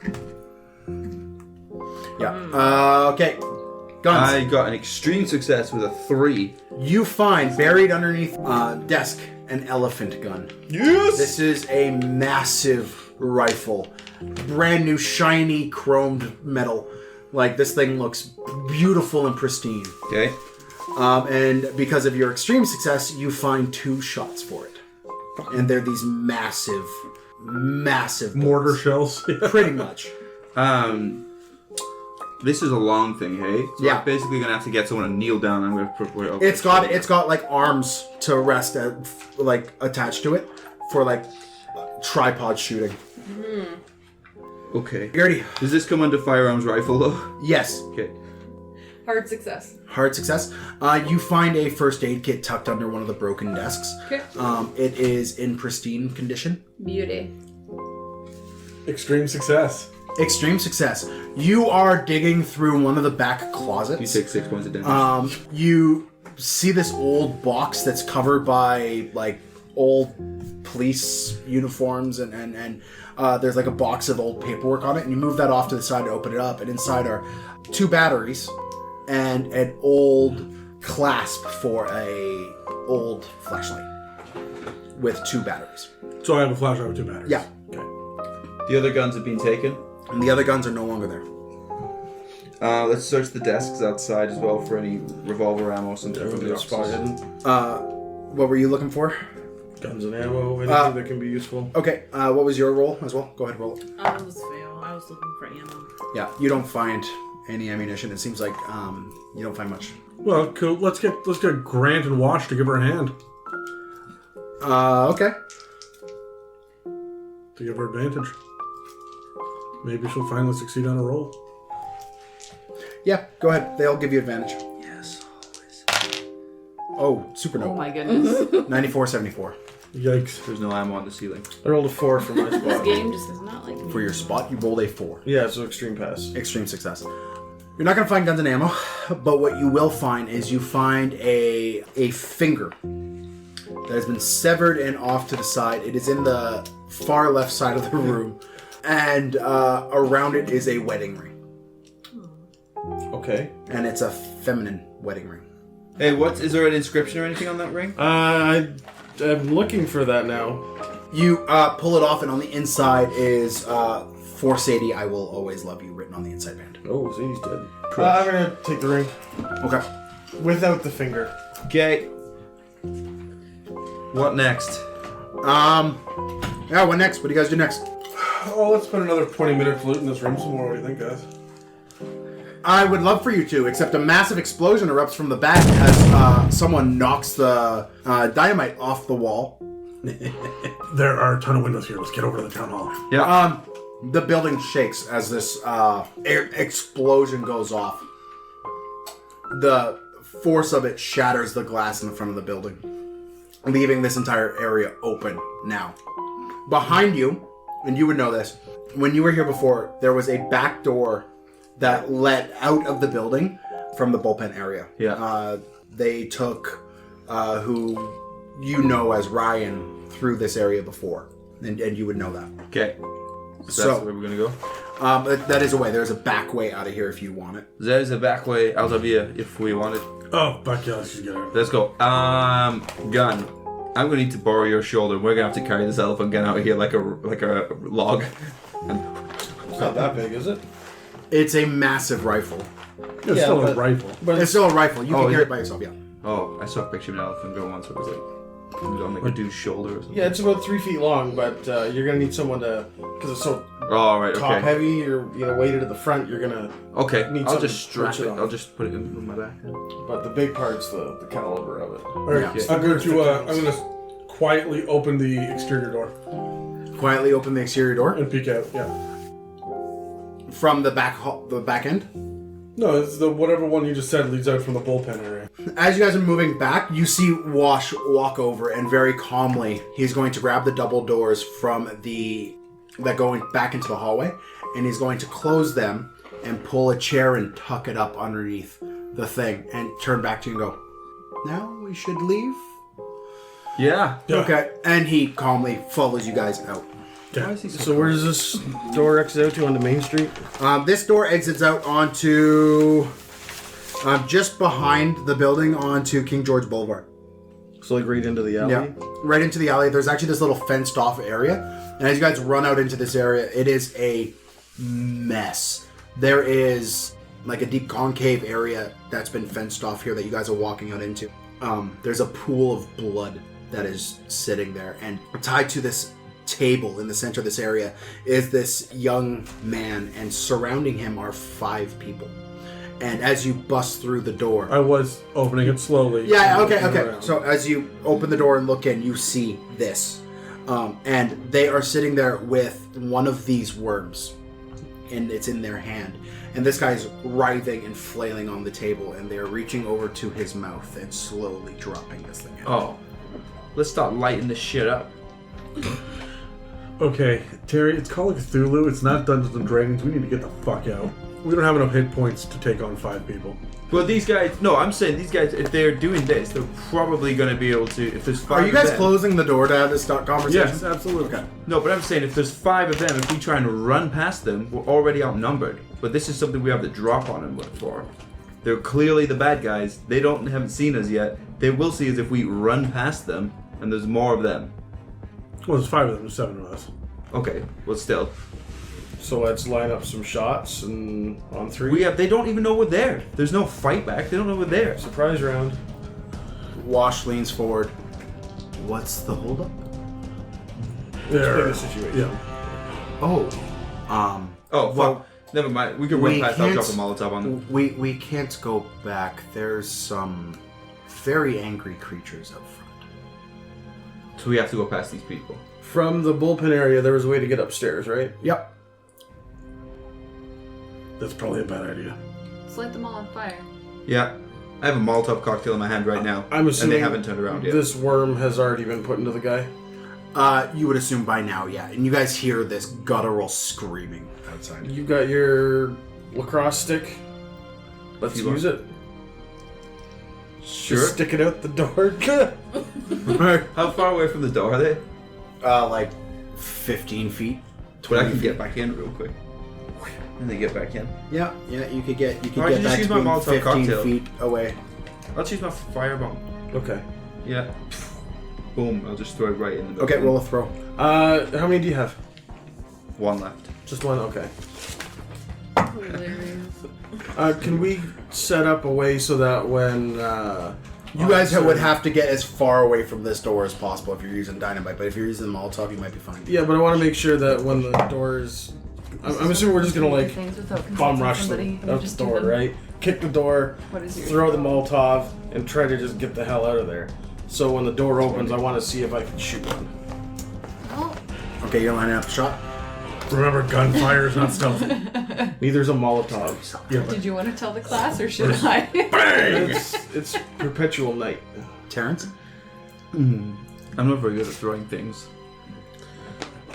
Yeah. Okay. Guns. I got an extreme success with a 3. You find buried underneath desk an elephant gun. Yes! This is a massive rifle. Brand new, shiny, chromed metal. Like, this thing looks beautiful and pristine. Okay. And because of your extreme success, you find 2 shots for it. And they're these massive Mortar bullets. shells. Pretty much. This is a long thing, hey? So Yeah. I'm basically gonna have to get someone to kneel down. I'm gonna It's got like arms to rest attached to it for like tripod shooting. Okay. Gertie. Does this come under firearms rifle though? Yes. Okay. Hard success. Hard success. You find a first aid kit tucked under one of the broken desks. Okay. It is in pristine condition. Beauty. Extreme success. Extreme success. You are digging through one of the back closets. You take 6 points of damage. You see this old box that's covered by like old police uniforms and there's like a box of old paperwork on it, and you move that off to the side to open it up, and inside are 2 batteries and an old clasp for a old flashlight with 2 batteries. So I have a flashlight with 2 batteries. Yeah. The other guns have been taken. And the other guns are no longer there. Let's search the desks outside as well for any revolver ammo or something from the spot offices. hidden. What were you looking for? Guns and ammo, anything that can be useful. Okay, what was your roll as well? Go ahead, roll it. I was fail. I was looking for ammo. Yeah, you don't find any ammunition. It seems like you don't find much. Well, cool. Let's get Grant and Wash to give her a hand. Okay. to give her advantage. Maybe she'll finally succeed on a roll. Yeah, go ahead. They'll give you advantage. Yes, always. Oh, super Oh note. my goodness. 94-74. Yikes. There's no ammo on the ceiling. I rolled a 4 for my This spot. game just is not like me. For your spot, you rolled a 4. Yeah, so extreme pass. Extreme success. You're not going to find guns and ammo, but what you will find is you find a finger that has been severed and off to the side. It is in the far left side of the room, and around it is a wedding ring. Okay. And it's a feminine wedding ring. Hey, is there an inscription or anything on that ring? I'm looking for that now. You pull it off, and on the inside is for Sadie, I will always love you, written on the inside band. Oh, Zadie's dead. I'm gonna take the ring. Okay. Without the finger. Okay. What next? Yeah, what next? What do you guys do next? Oh, let's put another 20 minutes looting this room some more. What do you think, guys? I would love for you to, except a massive explosion erupts from the back as someone knocks the dynamite off the wall. There are a ton of windows here. Let's get over to the town hall. Yeah. The building shakes as this explosion goes off. The force of it shatters the glass in the front of the building, leaving this entire area open now. Behind you, and you would know this, when you were here before, there was a back door that led out of the building from the bullpen area. Yeah. They took who you know as Ryan through this area before, and you would know that. Okay. So that's the way we're gonna go. That is a way. There's a back way out of here if you want it. There is a back way out of here if we want it. Oh, back, yeah, let's just get out. Let's go. Gun. I'm gonna need to borrow your shoulder. We're gonna have to carry this elephant gun out of here like a log. It's not that big, is it? It's a massive rifle. It's still a rifle. But It's still a rifle. You Oh, can carry is it by yourself, yeah. Oh, I saw a picture of an elephant go once. It was like it was on like a dude's shoulder or something. yeah, it's about 3 feet long, but you're gonna need someone to, because it's so Oh, right. top Okay. heavy. You're weighted at the front. You're gonna. Okay. Need I'll something just to strap push it it. on. I'll just put it in my back. But the big part's the caliber of it. All right, Yeah. I'm going to quietly open the exterior door Quietly open the exterior door and peek out. Yeah. from the back end. No, it's the whatever one you just said leads out from the bullpen area. As you guys are moving back, you see Wash walk over, and very calmly, he's going to grab the double doors from that go back into the hallway, and he's going to close them and pull a chair and tuck it up underneath the thing, and turn back to you and go, "Now we should leave." Yeah. Yeah. Okay, and he calmly follows you guys out. Yeah. So where does this door exit out to onto Main Street? This door exits out onto just behind the building onto King George Boulevard. So like right into the alley? Yeah, right into the alley. There's actually this little fenced off area. And as you guys run out into this area, it is a mess. There is like a deep concave area that's been fenced off here that you guys are walking out into. There's a pool of blood that is sitting there. And tied to this table in the center of this area is this young man. And surrounding him are 5 people. And as you bust through the door... I was opening it slowly. Yeah, and okay. looking around. So as you open the door and look in, you see this. And they are sitting there with one of these worms. And it's in their hand. And this guy's writhing and flailing on the table. And they're reaching over to his mouth and slowly dropping this thing out. Oh. Let's start lighting this shit up. Okay, Terry, it's Call of Cthulhu. It's not Dungeons and Dragons. We need to get the fuck out. We don't have enough hit points to take on 5 people. Well, these guys... No, I'm saying these guys, if they're doing this, they're probably going to be able to... If there's 5 Are you guys of them, closing the door to have this conversation? Yes, absolutely. Okay. No, but I'm saying if there's 5 of them, if we try and run past them, we're already outnumbered. But this is something we have to drop on them for. They're clearly the bad guys. They haven't seen us yet. They will see us if we run past them, and there's more of them. Well, there's 5 of them. There's 7 of us. Okay, well still. So let's line up some shots and on 3. They don't even know we're there. There's no fight back. They don't know we're there. Surprise round. Wash leans forward. What's the holdup? There. the situation. Yeah. Oh. Oh, fuck. Well, Never mind. We can run we past. I'll drop a can't- Molotov on them. We can't go back. There's some very angry creatures out front. So we have to go past these people. From the bullpen area, there was a way to get upstairs, right? Yep. That's probably a bad idea. Let's light them all on fire. Yeah. I have a Molotov cocktail in my hand right now. I'm assuming and they haven't turned around yet. This worm has already been put into the guy. You would assume by now, yeah. And you guys hear this guttural screaming outside. You got your lacrosse stick. Let's use it. Sure. Just stick it out the door. How far away from the door are they? Like 15 feet. But I can get back in real quick. And they get back in. Yeah, you could get Or I get can just back use to my being Molotov 15 cocktail. feet away. I'll choose my firebomb. Okay. Yeah. Boom. I'll just throw it right in the middle. Okay, roll a throw. How many do you have? One left. Just one? Okay. Hilarious. Can we set up a way so that when... You guys would have to get as far away from this door as possible if you're using dynamite, but if you're using Molotov, you might be fine. Yeah, but I want to make sure that when the doors... I'm assuming we're just going to, like, bomb rush out the door, right? Kick the door, throw the Molotov, and try to just get the hell out of there. So when the door opens, I want to see if I can shoot one. Oh. Okay, you're lining up a shot. Remember, gunfire is not stealthy. Neither's a Molotov. Yeah, but Did you want to tell the class or should I? It's perpetual night. Terrence? I'm not very good at throwing things.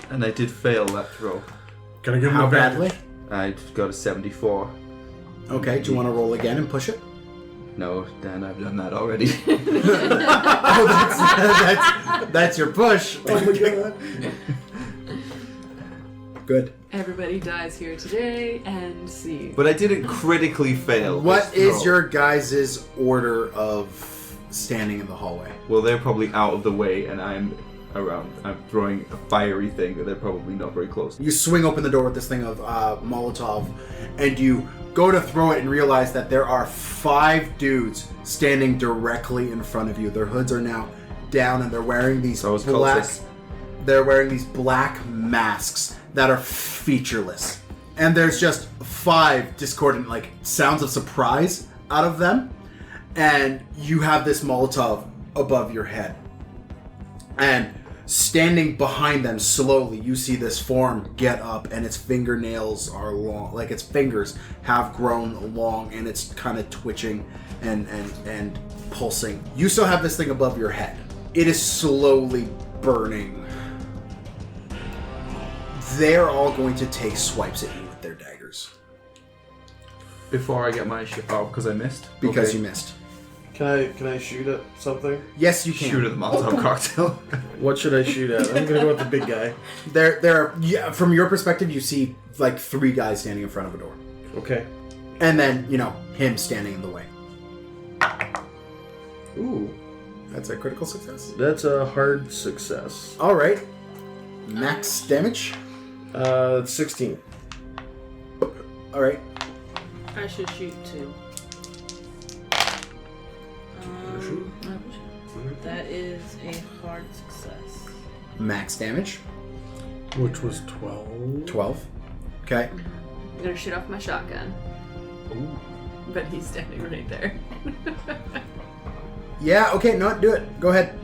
And I did fail that throw. can I give him How a badly? I got a 74. Okay, do you want to roll again and push it? No, Dan, I've done that already. Oh, that's your push. Oh my god. Good. Everybody dies here today, and see. But I didn't critically fail. What this is throw. your guys' order of standing in the hallway? Well, they're probably out of the way, and I'm around. I'm throwing a fiery thing that they're probably not very close. You swing open the door with this thing of Molotov, and you go to throw it and realize that there are 5 dudes standing directly in front of you. Their hoods are now down, and they're wearing these So it's black. cultists. They're wearing these black masks that are featureless, and there's just 5 discordant sounds of surprise out of them, and you have this Molotov above your head, and standing behind them slowly, you see this form get up, and its fingernails are long, like its fingers have grown long, and it's kind of twitching and pulsing. You still have this thing above your head. It is slowly burning. They're all going to take swipes at you with their daggers. Before I get my shit out, because I missed. Because Okay. you missed. Can I shoot at something? Yes, you can. Shoot at the Molotov cocktail. What should I shoot at? I'm gonna go with the big guy. Yeah, from your perspective, you see 3 guys standing in front of a door. Okay. And then, him standing in the way. Ooh, That's a critical success. that's a hard success. All right. Max damage. 16. All right. I should shoot too. That is a hard success. Max damage. which was 12. 12. Okay. I'm gonna shoot off my shotgun. Ooh. But he's standing right there. Yeah, okay, no, do it. Go ahead.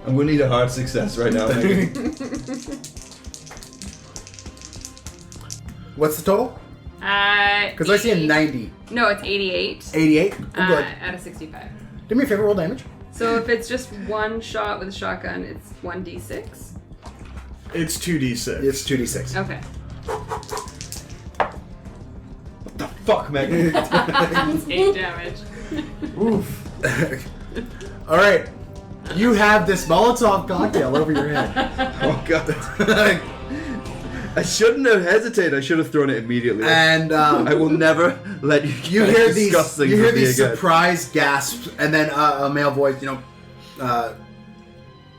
I'm gonna need a hard success right now. Megan. What's the total? Because I see a 90. No, it's 88. 88? Oh, good. Out of 65. Do me a favor, roll damage. So if it's just one shot with a shotgun, it's 1d6. It's 2d6. It's 2d6. Okay. What the fuck, Megan? It's 8 damage. Oof. All right. You have this Molotov cocktail over your head. Oh god. I shouldn't have hesitated. I should have thrown it immediately. And I will never let you. you guys hear discuss these things with me again. surprise gasps, and then a male voice,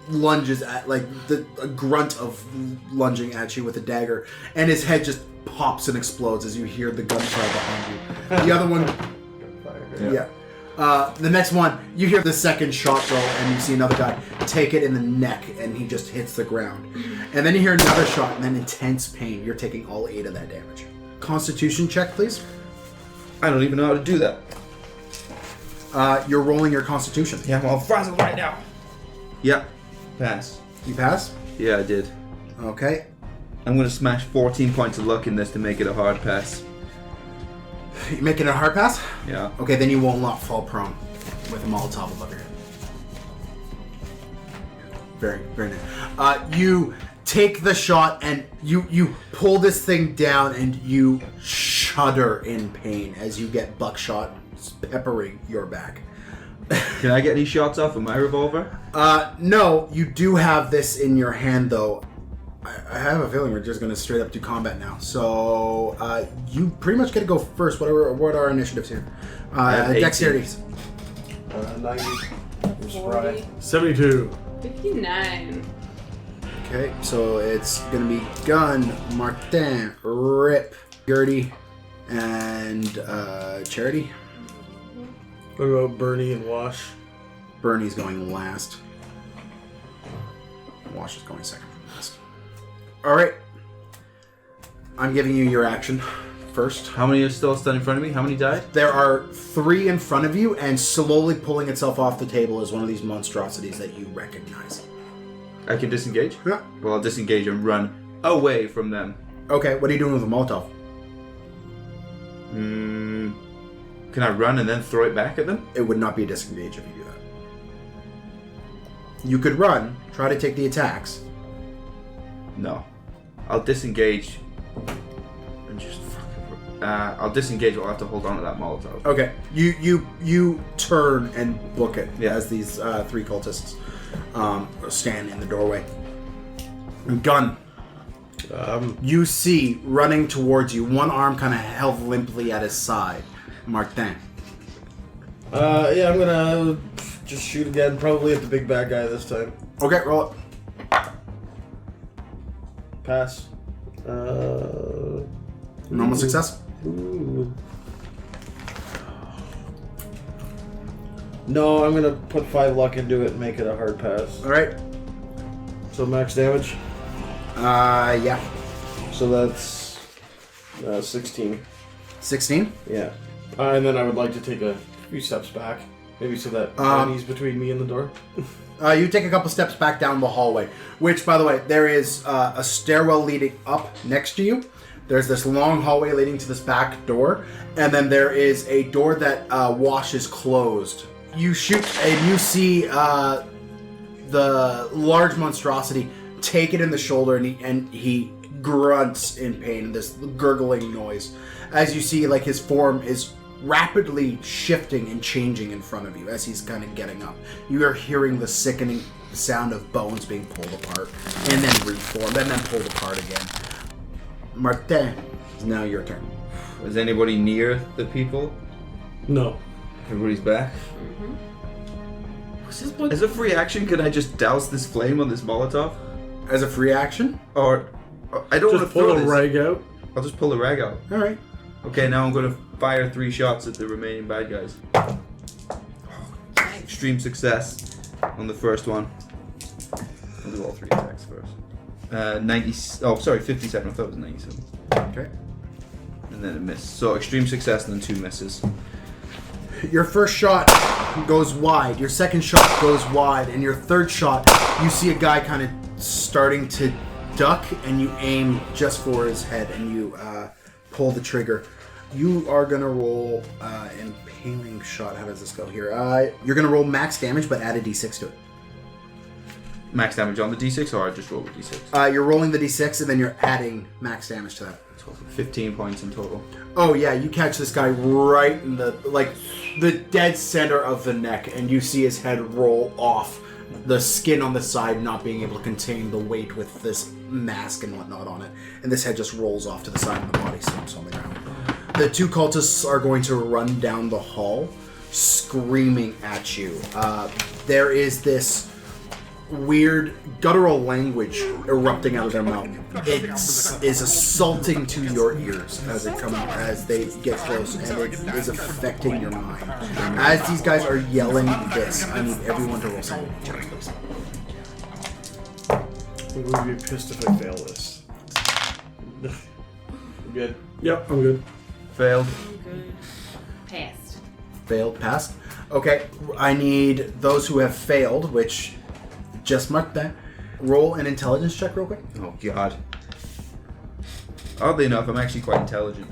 lunges at a grunt of lunging at you with a dagger, and his head just pops and explodes as you hear the gunfire behind you. The other one, yeah. The next one, you hear the second shot go, and you see another guy take it in the neck, and he just hits the ground. And then you hear another shot, and then intense pain. You're taking all 8 of that damage. Constitution check, please. I don't even know how to do that. You're rolling your Constitution. Yeah, I'm all frazzled right now. Yeah. Pass. You pass? Yeah, I did. Okay. I'm gonna smash 14 points of luck in this to make it a hard pass. You making a hard pass? Yeah. Okay, then you will not fall prone with a Molotov above your head. Very, very nice. You take the shot and you pull this thing down and you shudder in pain as you get buckshot peppering your back. Can I get any shots off of my revolver? No, you do have this in your hand though. I have a feeling we're just going to straight up do combat now. So, you pretty much get to go first. What are our initiatives here? Dexterity. 90. Spry. 72. 59. Okay, so it's going to be Gun, Martin, Rip, Gertie, and Charity. What about Bernie and Wash? Bernie's going last. Wash is going second from last. Alright. I'm giving you your action first. How many are still standing in front of me? How many died? There are 3 in front of you, and slowly pulling itself off the table is one of these monstrosities that you recognize. I can disengage? Yeah. Well, I'll disengage and run away from them. Okay, what are you doing with a Molotov? Can I run and then throw it back at them? It would not be a disengage if you do that. You could run, try to take the attacks. No. I'll disengage and just I'll disengage, but I'll have to hold on to that Molotov. Okay, you turn and book it as these 3 cultists stand in the doorway. Gun. You see running towards you, one arm kind of held limply at his side. Martin. Yeah, I'm gonna just shoot again, probably at the big bad guy this time. Okay, roll it. Pass. Normal success. Ooh. No, I'm gonna put 5 luck into it and make it a hard pass. Alright. So max damage? Yeah. So that's 16. 16? Yeah. And then I would like to take a few steps back. Maybe so that he's between me and the door. You take a couple steps back down the hallway, which, by the way, there is a stairwell leading up next to you. There's this long hallway leading to this back door, and then there is a door that washes closed. You shoot, and you see the large monstrosity take it in the shoulder, and he grunts in pain, this gurgling noise. As you see, like, his form is rapidly shifting and changing in front of you as he's kind of getting up. You are hearing the sickening sound of bones being pulled apart and then reformed and then pulled apart again. Martin, it's now your turn. Is anybody near the people? No. Everybody's back? As a free action, can I just douse this flame on this Molotov? As a free action? Or I don't want Just to throw pull a this. rag out. I'll just pull the rag out. Alright. Okay, now I'm going to fire 3 shots at the remaining bad guys. Extreme success on the first one. I'll do all 3 attacks first. 57. I thought it was 97. Okay. And then a miss. So extreme success and then 2 misses. Your first shot goes wide, your second shot goes wide, and your third shot, you see a guy kind of starting to duck, and you aim just for his head, and you pull the trigger. You are going to roll impaling shot. How does this go here? You're going to roll max damage, but add a d6 to it. Max damage on the d6, or I just roll the d6? You're rolling the d6, and then you're adding max damage to that. 15 points in total. Oh yeah, you catch this guy right in the dead center of the neck, and you see his head roll off, the skin on the side not being able to contain the weight with this mask and whatnot on it, and this head just rolls off to the side and the body slumps on the ground. The 2 cultists are going to run down the hall, screaming at you. There is this weird guttural language erupting out of their mouth. It is assaulting to your ears as they get close, and it is affecting your mind. As these guys are yelling this, I need everyone to roll something. I'm going to be pissed if I fail this. Good. Yep, I'm good. Failed. Good. Passed. Failed, passed. Okay, I need those who have failed, which Just mark that. Roll an intelligence check real quick. Oh, God. Oddly enough, I'm actually quite intelligent.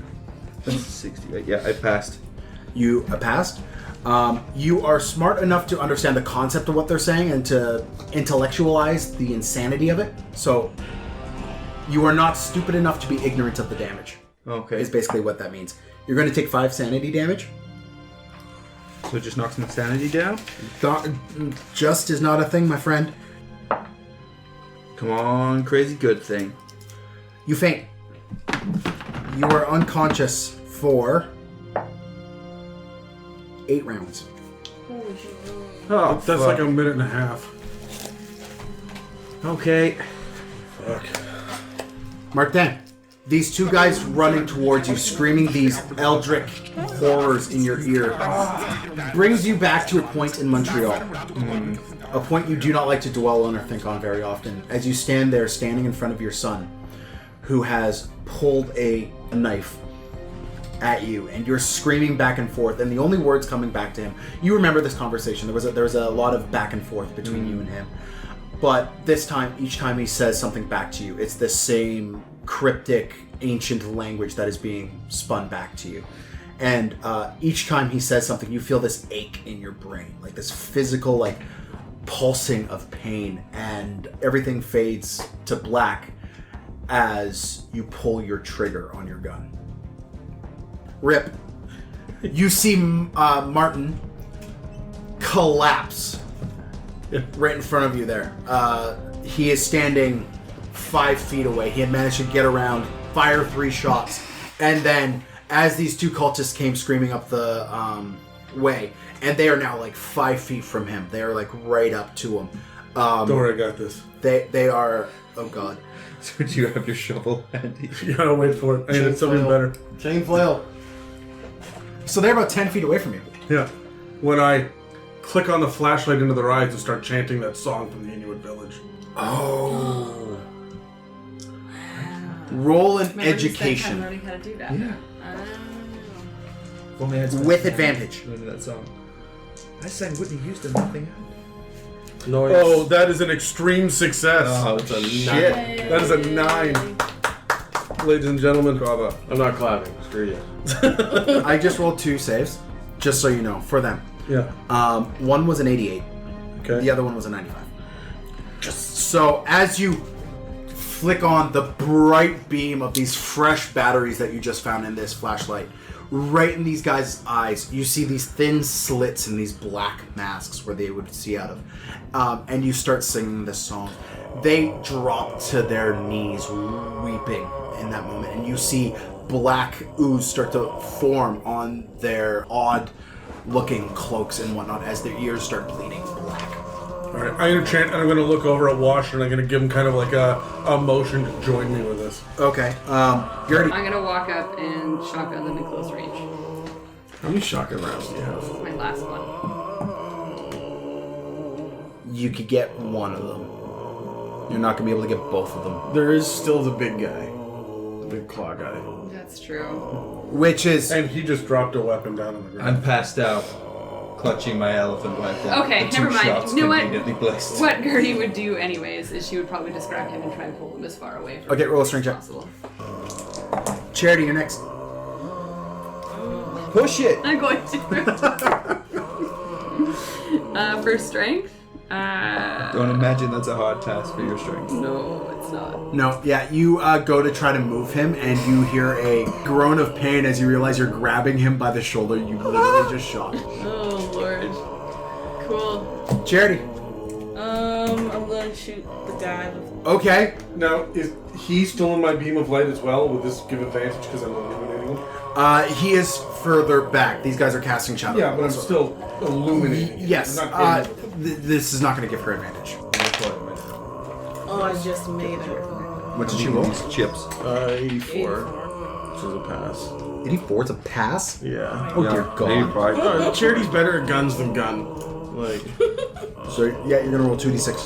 That's 68. Yeah, I passed. You passed. You are smart enough to understand the concept of what they're saying and to intellectualize the insanity of it. So you are not stupid enough to be ignorant of the damage. Okay. Is basically what that means. You're going to take 5 sanity damage. So it just knocks my sanity down? Just is not a thing, my friend. Come on, crazy good thing. You faint. You are unconscious for 8 rounds. Oh, That's like a minute and a half. Okay. Fuck. Mark 10. These two guys running towards you, screaming these eldritch horrors in your ear, brings you back to a point in Montreal. A point you do not like to dwell on or think on very often, as you stand there standing in front of your son, who has pulled a knife at you, and you're screaming back and forth, and the only words coming back to him, you remember this conversation, there was a lot of back and forth between you and him, but this time, each time he says something back to you, it's the same cryptic, ancient language that is being spun back to you. And each time he says something, you feel this ache in your brain, like this physical, like, pulsing of pain, and everything fades to black as you pull your trigger on your gun. Rip. You see Martin collapse right in front of you there. He is standing 5 feet away. He had managed to get around, fire 3 shots, and then as these 2 cultists came screaming up the way, and they are now like 5 feet from him. They are like right up to him. Don't worry, I got this. They are. Oh God. So do you have your shovel handy? You gotta wait for it. I needed something better. Chain flail. So they're about 10 feet away from you. Yeah. When I click on the flashlight into their eyes and start chanting that song from the Inuit village. Oh. Roll an Remember education. I'm learning how to do that. Yeah. If only I had spent With time advantage. learning that song. I sang Whitney Houston nothing. Noise. Oh, that is an extreme success. Oh, That's a shit. 9. That is a 9. Ladies and gentlemen, Bravo. I'm not clapping. Screw you. I just rolled 2 saves, just so you know, for them. Yeah. One was an 88. Okay. The other one was a 95. So as you flick on the bright beam of these fresh batteries that you just found in this flashlight, right in these guys' eyes, you see these thin slits in these black masks where they would see out of. And you start singing this song. They drop to their knees, weeping in that moment. And you see black ooze start to form on their odd-looking cloaks and whatnot as their ears start bleeding black. Alright, I'm gonna chant and I'm gonna look over at Wash and I'm gonna give him kind of like a motion to join me with this. Okay. Gertie. I'm gonna walk up and shotgun them in close range. How many shotgun rounds do you have? My last one. You could get one of them. You're not gonna be able to get both of them. There is still the big guy. The big claw guy. That's true. Which is... And he just dropped a weapon down on the ground. I'm passed out, clutching my elephant rifle. Okay, The 2 never mind. shots You know what? conveniently placed. What Gertie would do anyways is she would probably just grab him and try and pull him as far away from Okay, him roll a as strength check. possible. Charity, you're next. Push it! I'm going to. For strength? Don't imagine that's a hard task for your strength. No, it's not. No, yeah, you go to try to move him, and you hear a groan of pain as you realize you're grabbing him by the shoulder you literally just shot. Oh lord. Cool. Charity. I'm gonna shoot the guy with. Okay. Now, is he still in my beam of light as well? Would this give advantage because I'm illuminating him? He is further back. These guys are casting shadow. Yeah, but I'm still illuminating him. Yes. I'm not in This is not going to give her advantage. Oh, I just made it. What did she roll? These chips. 84. Which is a pass. 84 is a pass? Yeah. Oh, dear God. Oh, Charity's better at guns than gun. Like. So, yeah, you're going to roll 2d6.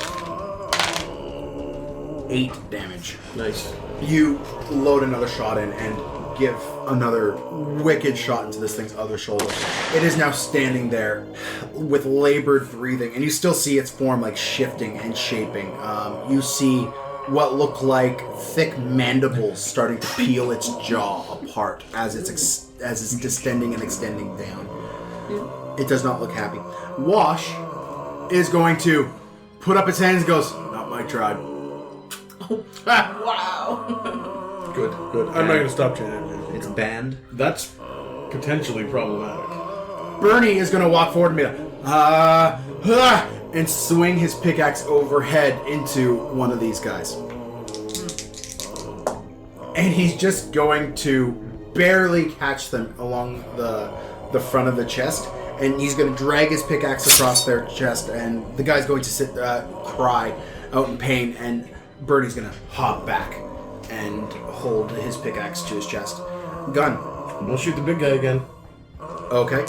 8 damage. Nice. You load another shot in, and give another wicked shot into this thing's other shoulder. It is now standing there with labored breathing, and you still see its form like shifting and shaping. You see what look like thick mandibles starting to peel its jaw apart as it's distending and extending down. It does not look happy. Wash is going to put up its hands and goes, "Not my tribe." Wow. Good. I'm not going to stop chanting. It's banned. That's potentially problematic. Bernie is going to walk forward and be like, and swing his pickaxe overhead into one of these guys. And he's just going to barely catch them along the front of the chest. And he's going to drag his pickaxe across their chest. And the guy's going to cry out in pain. And Bernie's going to hop back and hold his pickaxe to his chest. Gun. Don't shoot the big guy again. Okay.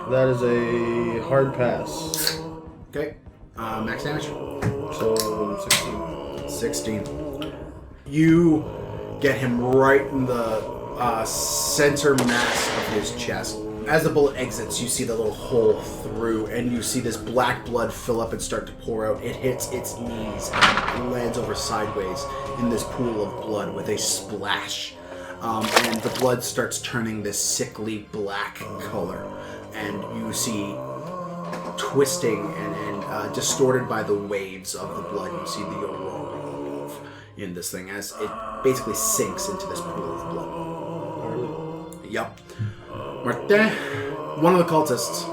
That is a hard pass. Okay. Max damage. So 16. 16. You get him right in the center mass of his chest. As the bullet exits, you see the little hole through, and you see this black blood fill up and start to pour out. It hits its knees and lands over sideways in this pool of blood with a splash. And the blood starts turning this sickly black color. And you see twisting and distorted by the waves of the blood. You see the aurora move in this thing as it basically sinks into this pool of blood. Yep. Martin, one of the cultists,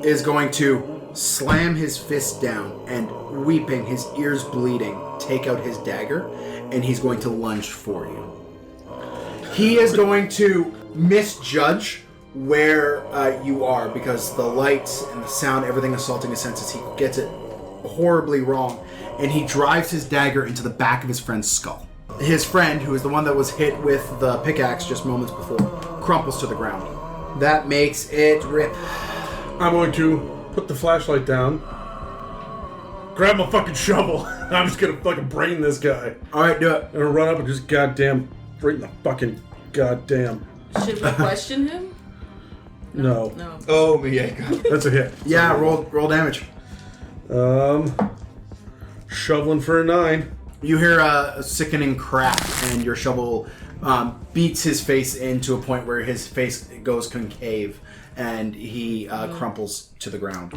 is going to slam his fist down and, weeping, his ears bleeding, take out his dagger, and he's going to lunge for you. He is going to misjudge where you are because the lights and the sound, everything assaulting his senses, he gets it horribly wrong, and he drives his dagger into the back of his friend's skull. His friend, who is the one that was hit with the pickaxe just moments before, crumples to the ground. That makes it rip. I'm going to put the flashlight down, grab my fucking shovel, and I'm just going to fucking brain this guy. Alright, do it. I'm going to run up and just goddamn right in the fucking goddamn. Should we question him? No. Oh, Miaca. That's a hit. Yeah, roll damage. Shoveling for a 9. You hear a sickening crack, and your shovel beats his face into a point where his face goes concave, and he crumples to the ground.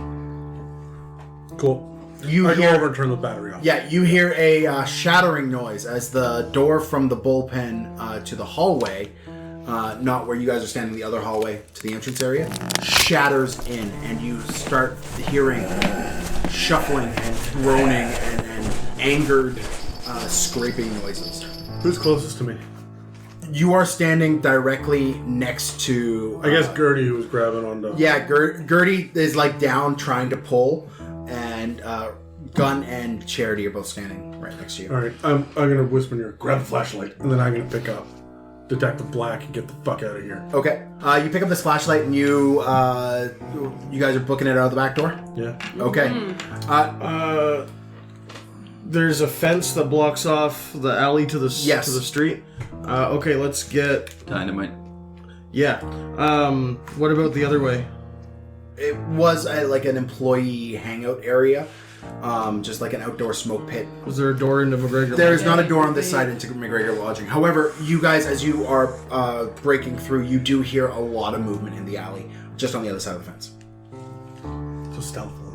Cool. I go over and turn the battery off. Yeah, you hear a shattering noise as the door from the bullpen to the hallway, not where you guys are standing, the other hallway to the entrance area, shatters in, and you start hearing shuffling and groaning and angered scraping noises. Who's closest to me? You are standing directly next to... I guess Gertie, who was grabbing on the... Yeah, Gertie is like down trying to pull, and Gun and Charity are both standing right next to you. Alright, I'm going to whisper in your ear, grab the flashlight, and then I'm going to pick up Detective Black and get the fuck out of here. Okay. You pick up this flashlight and you guys are booking it out of the back door? Yeah. Okay. There's a fence that blocks off the alley to the to the street. Okay, let's get Dynamite. Yeah. What about the other way? It was like an employee hangout area. Just like an outdoor smoke pit. Was there a door into McGregor? There is not a door on this side into McGregor Lodging. However, you guys, as you are breaking through, you do hear a lot of movement in the alley, just on the other side of the fence. So stealthily.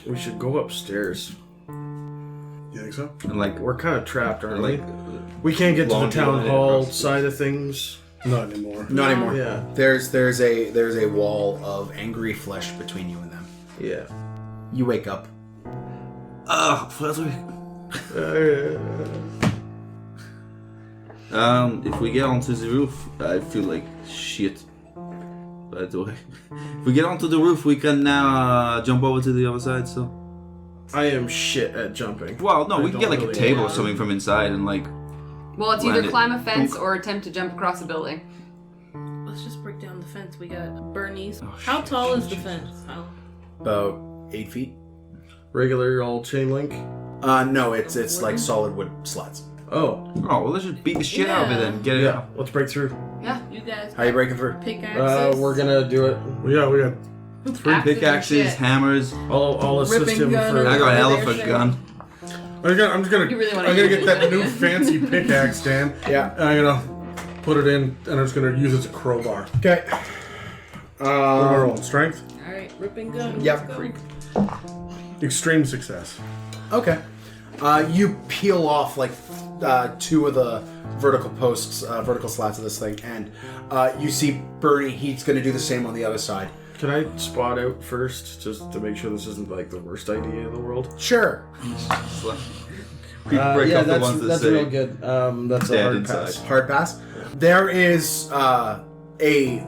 We should go upstairs. You think so? And like We're kind of trapped, aren't like we? We can't get to the town hall side of things. Not anymore. Not anymore. Yeah. There's a wall of angry flesh between you and them. Yeah. You wake up. If we get onto the roof, I feel like shit. By the way, if we get onto the roof, we can now jump over to the other side. So I am shit at jumping. Well, no, we can get like really a table or something from inside and like. Well, it's either climb a fence or attempt to jump across a building. Let's just break down the fence. We got Bernie's. How tall is the fence? About 8 feet. Regular old chain link. No, it's like solid wood slats. Oh. Oh, well, let's just beat the shit out of it then. Get it out. Let's break through. Yeah, you guys. How are you breaking through? Pickaxes. We're gonna do it. Yeah, we got 3 Axes and pickaxes, shit. hammers. I'll assist Ripping him gun for. over I got an there, elephant shit. gun. I'm just gonna You really wanna I'm gonna use get it. that new fancy pickaxe, Dan. Yeah. And I'm gonna put it in, and I'm just gonna use it as a crowbar. Okay. What am I rolling? Strength? Alright, ripping gun. Yep. Let's go. Extreme success. Okay. You peel off like 2 of the vertical posts, vertical slats of this thing, and you see Bernie. He's going to do the same on the other side. Can I spot out first, just to make sure this isn't like the worst idea in the world? Sure. Break up the ones that that's say real good. That's a dead hard inside. pass. Hard pass. There is a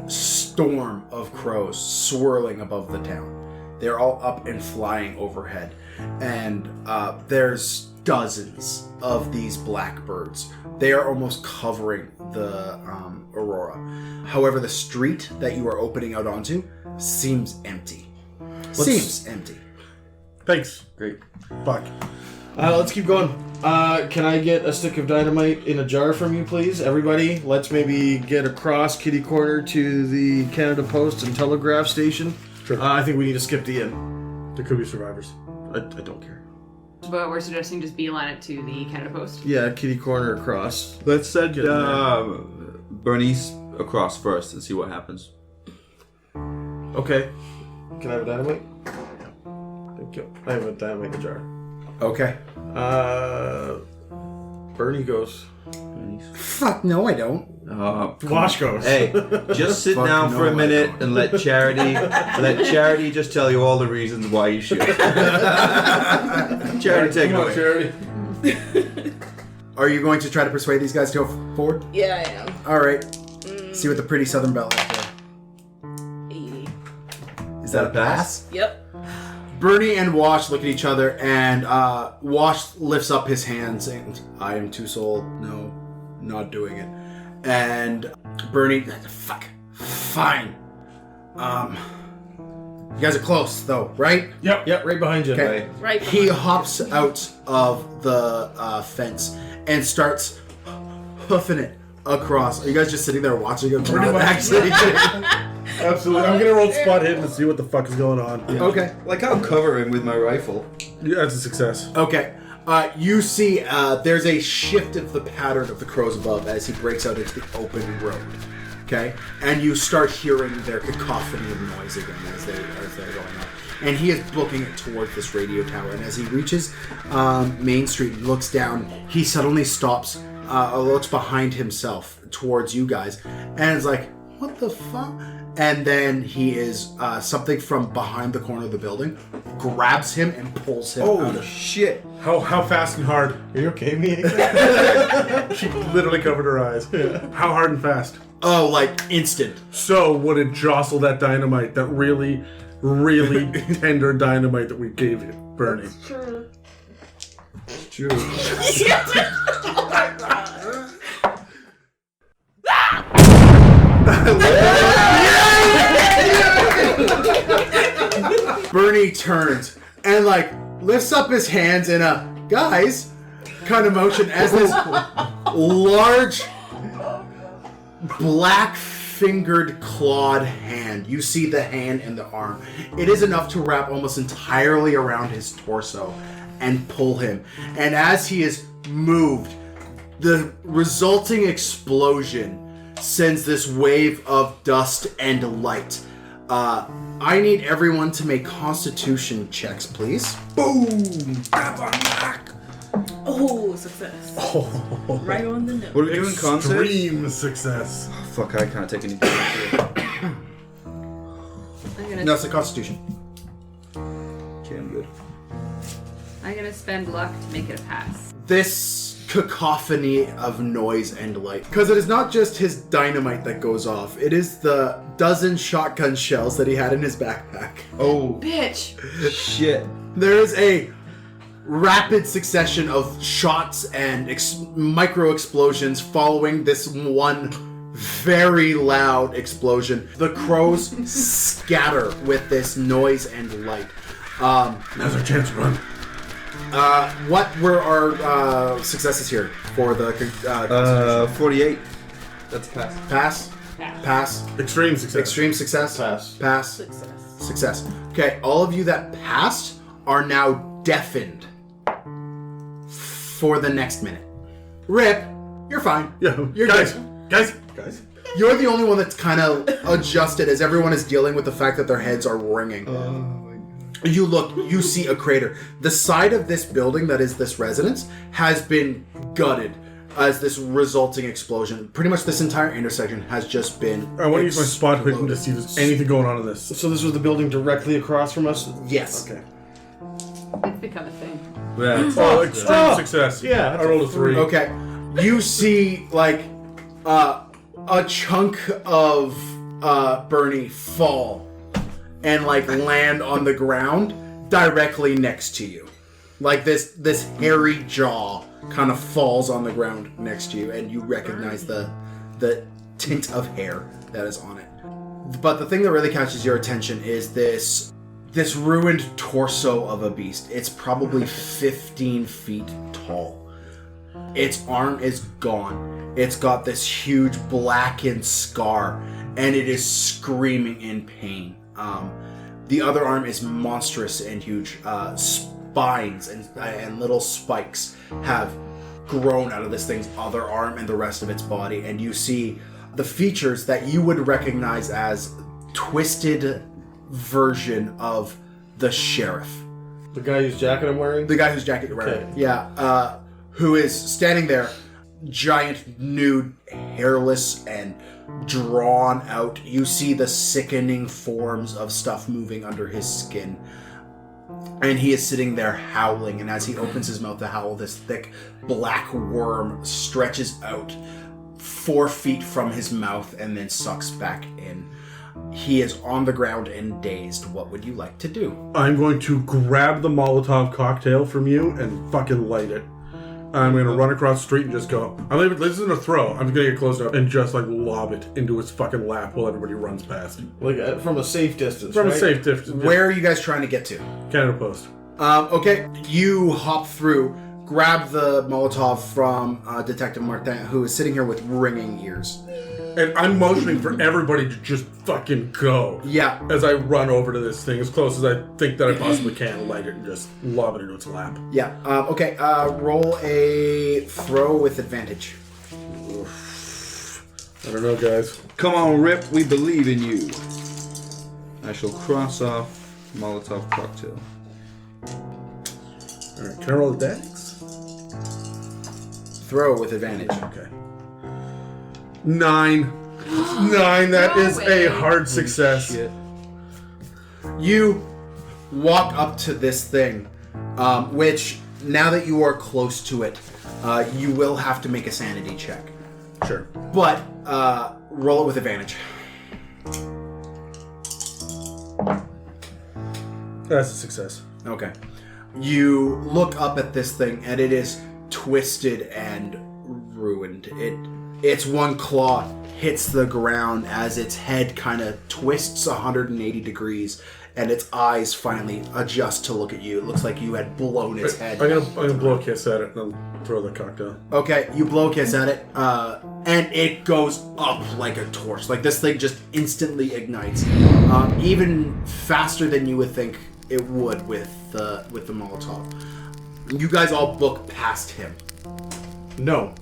storm of crows swirling above the town. They're all up and flying overhead, and there's dozens of these blackbirds. They are almost covering the aurora. However, the street that you are opening out onto seems empty. Seems empty. Thanks. Great. Fuck. Let's keep going. Can I get a stick of dynamite in a jar from you, please? Everybody, let's maybe get across kitty corner to the Canada Post and Telegraph Station. Sure. I think we need to skip the inn. There could be survivors. I don't care. But we're suggesting just beeline it to the Canada Post. Yeah, kitty corner across. Let's send Get in there. Bernice across first and see what happens. Okay. Can I have a dynamite? Thank you. I have a dynamite in a jar. Okay. Bernie goes. Fuck no, I don't. Wash goes. Hey, just sit Fuck down no, for a I minute don't. and let Charity just tell you all the reasons why you should. Charity, take it Come on, away. Charity. Are you going to try to persuade these guys to go forward? Yeah, I am. All right. See what the pretty Southern Belle has there. 80. Is that a pass? Yep. Bernie and Wash look at each other, and Wash lifts up his hand, saying, "I am too soul. No, not doing it." And Bernie, fuck, fine. You guys are close, though, right? Yep, right behind you. Okay. Right. He hops out of the fence and starts hoofing it across. Are you guys just sitting there watching it? Pretty much. Actually. Absolutely. I'm gonna roll spot hidden to see what the fuck is going on. Yeah. Okay. Like I'll cover him with my rifle. Yeah, that's a success. Okay. You see, there's a shift of the pattern of the crows above as he breaks out into the open road. Okay, and you start hearing their cacophony of noise again as they're going up. And he is booking it towards this radio tower. And as he reaches Main Street and looks down, he suddenly stops, looks behind himself towards you guys, and is like, "What the fuck?" And then he is something from behind the corner of the building grabs him and pulls him out of shit! How fast and hard? Are you okay, Miaca? She literally covered her eyes. How hard and fast? Oh, like instant. So would it jostle that dynamite, that really, really tender dynamite that we gave you, Bernie? True. It's true. Bernie turns and like lifts up his hands in a guys kind of motion as this large black fingered clawed hand. You see the hand and the arm. It is enough to wrap almost entirely around his torso and pull him. And as he is moved, the resulting explosion sends this wave of dust and light. I need everyone to make constitution checks, please. Boom! Oh, success. Right on the nose. What are we doing, concert? Extreme success. Oh, fuck, I can't take any damage. No, it's a constitution. Okay, I'm good. I'm gonna spend luck to make it a pass. This cacophony of noise and light. Because it is not just his dynamite that goes off, it is the dozen shotgun shells that he had in his backpack. Oh, Bitch! shit. There is a rapid succession of shots and micro explosions following this one very loud explosion. The crows scatter with this noise and light. Now's our chance to run. What were our successes here for the 48. That's a pass. pass? Pass. Extreme success. Extreme success? Pass. Pass. Success. Okay, all of you that passed are now deafened for the next minute. Rip, you're fine. Yeah, You're guys. good. Guys. You're the only one that's kind of adjusted as everyone is dealing with the fact that their heads are ringing. You look, you see a crater. The side of this building that is this residence has been gutted as this resulting explosion. Pretty much this entire intersection has just been I want to use my spot vision to see if there's anything going on in this. So this was the building directly across from us? Yes. Okay. It's become a thing. Yeah. Extreme success. Yeah, I rolled a 3. Okay. You see, like, a chunk of Bernie fall and, like, land on the ground directly next to you. Like, this hairy jaw kind of falls on the ground next to you, and you recognize the tint of hair that is on it. But the thing that really catches your attention is this ruined torso of a beast. It's probably 15 feet tall. Its arm is gone. It's got this huge blackened scar, and it is screaming in pain. The other arm is monstrous and huge. Spines and little spikes have grown out of this thing's other arm and the rest of its body, and you see the features that you would recognize as twisted version of the sheriff. The guy whose jacket I'm wearing? The guy whose jacket you're wearing. Okay. Yeah. Who is standing there, giant, nude, hairless, and drawn out. You see the sickening forms of stuff moving under his skin. And he is sitting there howling, and as he opens his mouth to howl, this thick black worm stretches out 4 feet from his mouth and then sucks back in. He is on the ground and dazed. What would you like to do? I'm going to grab the Molotov cocktail from you and fucking light it. I'm going to run across the street and just go, this isn't a throw. I'm just going to get close up and just like lob it into his fucking lap while everybody runs past. Like from a safe distance, From right? a safe distance. Where are you guys trying to get to? Canada Post. Okay, you hop through, grab the Molotov from Detective Martin, who is sitting here with ringing ears. And I'm motioning for everybody to just fucking go. Yeah. As I run over to this thing as close as I think that I possibly can, light it and just lob it into its lap. Yeah. Okay, roll a throw with advantage. I don't know, guys. Come on, Rip. We believe in you. I shall cross off Molotov cocktail. Alright, can I roll the dex? Throw with advantage. Okay. 9. 9, that No is way. a hard success. Shit. You walk up to this thing, which, now that you are close to it, you will have to make a sanity check. Sure. But, roll it with advantage. That's a success. Okay. You look up at this thing, and it is twisted and ruined. Its one claw hits the ground as its head kind of twists 180 degrees, and its eyes finally adjust to look at you. It looks like you had blown its head. I'm gonna blow a kiss at it and then throw the cocktail. Okay, you blow a kiss at it, and it goes up like a torch. Like, this thing just instantly ignites, even faster than you would think it would with the Molotov. You guys all book past him. No.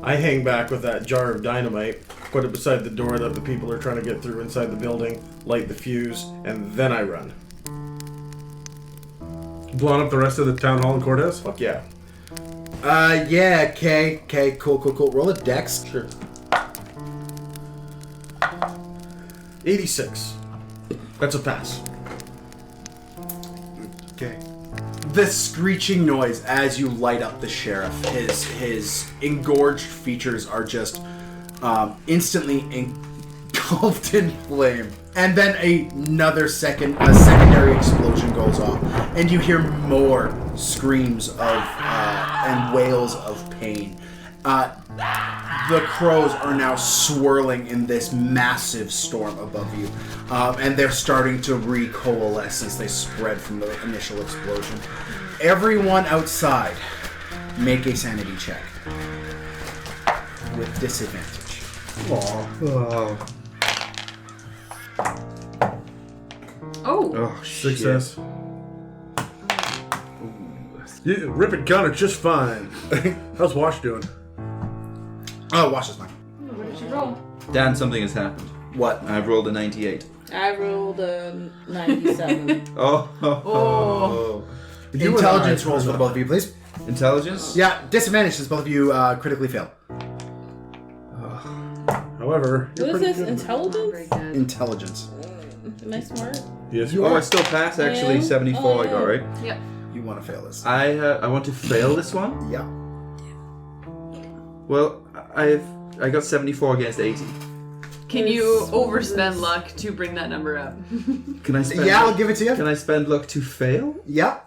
I hang back with that jar of dynamite, put it beside the door that the people are trying to get through inside the building, light the fuse, and then I run. Blowing up the rest of the town hall and courthouse? Fuck yeah. Yeah, okay, cool. Roll a dex. Sure. 86. That's a pass. Okay. The screeching noise as you light up the sheriff, his engorged features are just instantly engulfed in flame. And then a secondary explosion goes off, and you hear more screams of and wails of pain. The crows are now swirling in this massive storm above you, and they're starting to recoalesce as they spread from the initial explosion. Everyone outside, make a sanity check with disadvantage. Oh. Success. Yeah, rip and gun it just fine. How's Wash doing? Oh, Wash is fine. What did you roll? Dan, something has happened. What? I've rolled a 98. I rolled a 97. Oh. Intelligence rolls for the both of you, please. Intelligence? Yeah, disadvantage since both of you critically fail. However, What is this? Intelligence? Very good. Intelligence. Am I smart? yes, Oh, I still pass, actually. Yeah. 74 I got, right? Yep. You want to fail this. I want to fail this one? Yeah. Well, I got 74 against 80. Can you overspend luck to bring that number up? Can I spend Yeah, I'll give it to you. Can I spend luck to fail? Yeah.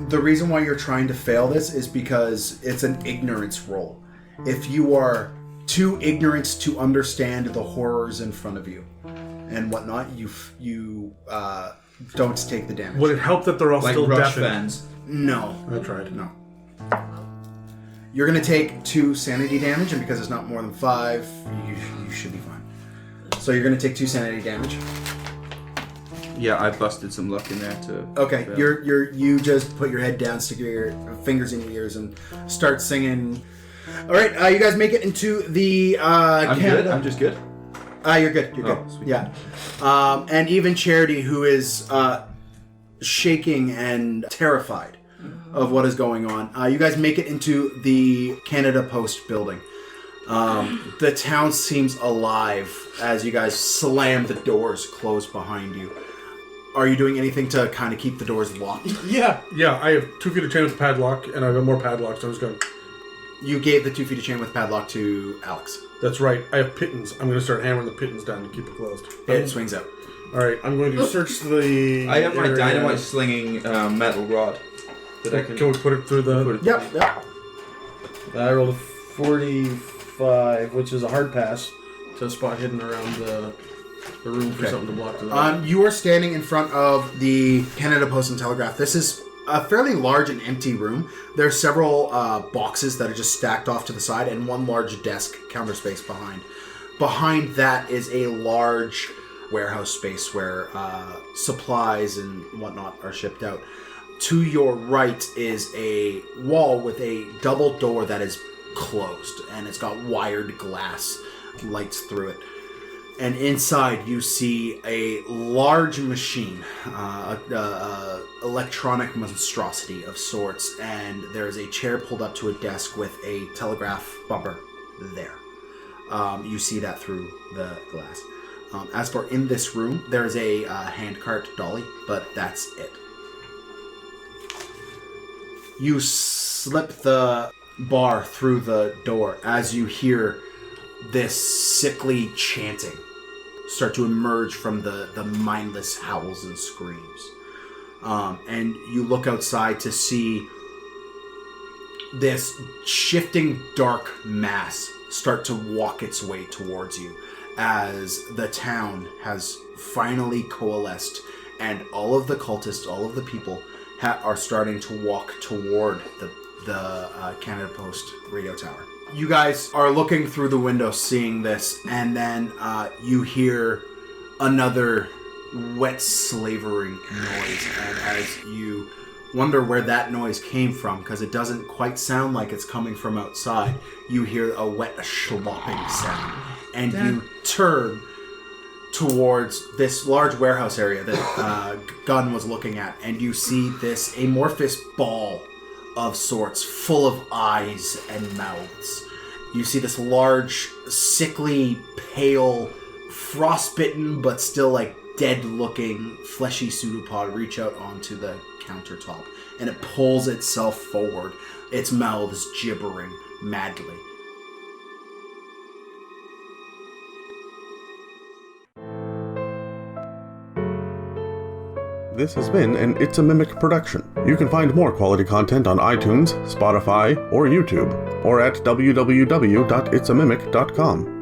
The reason why you're trying to fail this is because it's an ignorance roll. If you are too ignorant to understand the horrors in front of you and whatnot, you don't take the damage. would it help that they're all Like still Rush deafened? fans. No. I tried. No. You're going to take 2 sanity damage, and because it's not more than 5, you should be fine. So you're going to take 2 sanity damage. Yeah, I busted some luck in there too. Okay, fail. you just put your head down, stick your fingers in your ears, and start singing. All right, you guys make it into the I'm Canada. good. I'm just good. You're good. You're good. Oh, sweet. Yeah. And even Charity, who is shaking and terrified of what is going on, you guys make it into the Canada Post building. The town seems alive as you guys slam the doors closed behind you. Are you doing anything to kind of keep the doors locked? Yeah, I have 2 feet of chain with padlock, and I've got more padlocks. So I'm just going. You gave the 2 feet of chain with padlock to Alex. That's right. I have pittons. I'm going to start hammering the pittons down to keep it closed. It swings out. All right, I'm going to search the. I have my area. dynamite slinging metal rod. That I Can we put it through the? Yep. I rolled a 45, which is a hard pass to a spot hidden around the room for something to block the light. You are standing in front of the Canada Post and Telegraph. This is a fairly large and empty room. There are several boxes that are just stacked off to the side and one large desk counter space behind. Behind that is a large warehouse space where supplies and whatnot are shipped out. To your right is a wall with a double door that is closed, and it's got wired glass lights through it. And inside you see a large machine, electronic monstrosity of sorts, and there's a chair pulled up to a desk with a telegraph bumper there. You see that through the glass. As for in this room, there is a handcart dolly, but that's it. You slip the bar through the door as you hear this sickly chanting start to emerge from the mindless howls and screams. And you look outside to see this shifting dark mass start to walk its way towards you as the town has finally coalesced and all of the cultists, all of the people are starting to walk toward the Canada Post radio tower. You guys are looking through the window seeing this, and then you hear another wet slavering noise, and as you wonder where that noise came from, because it doesn't quite sound like it's coming from outside, you hear a wet slopping sound, and you turn towards this large warehouse area that Gunn was looking at, and you see this amorphous ball of sorts full of eyes and mouths. You see this large, sickly, pale, frostbitten but still like dead-looking fleshy pseudopod reach out onto the countertop, and it pulls itself forward, its mouths gibbering madly. This has been an It's a Mimic production. You can find more quality content on iTunes, Spotify, or YouTube, or at www.itsamimic.com.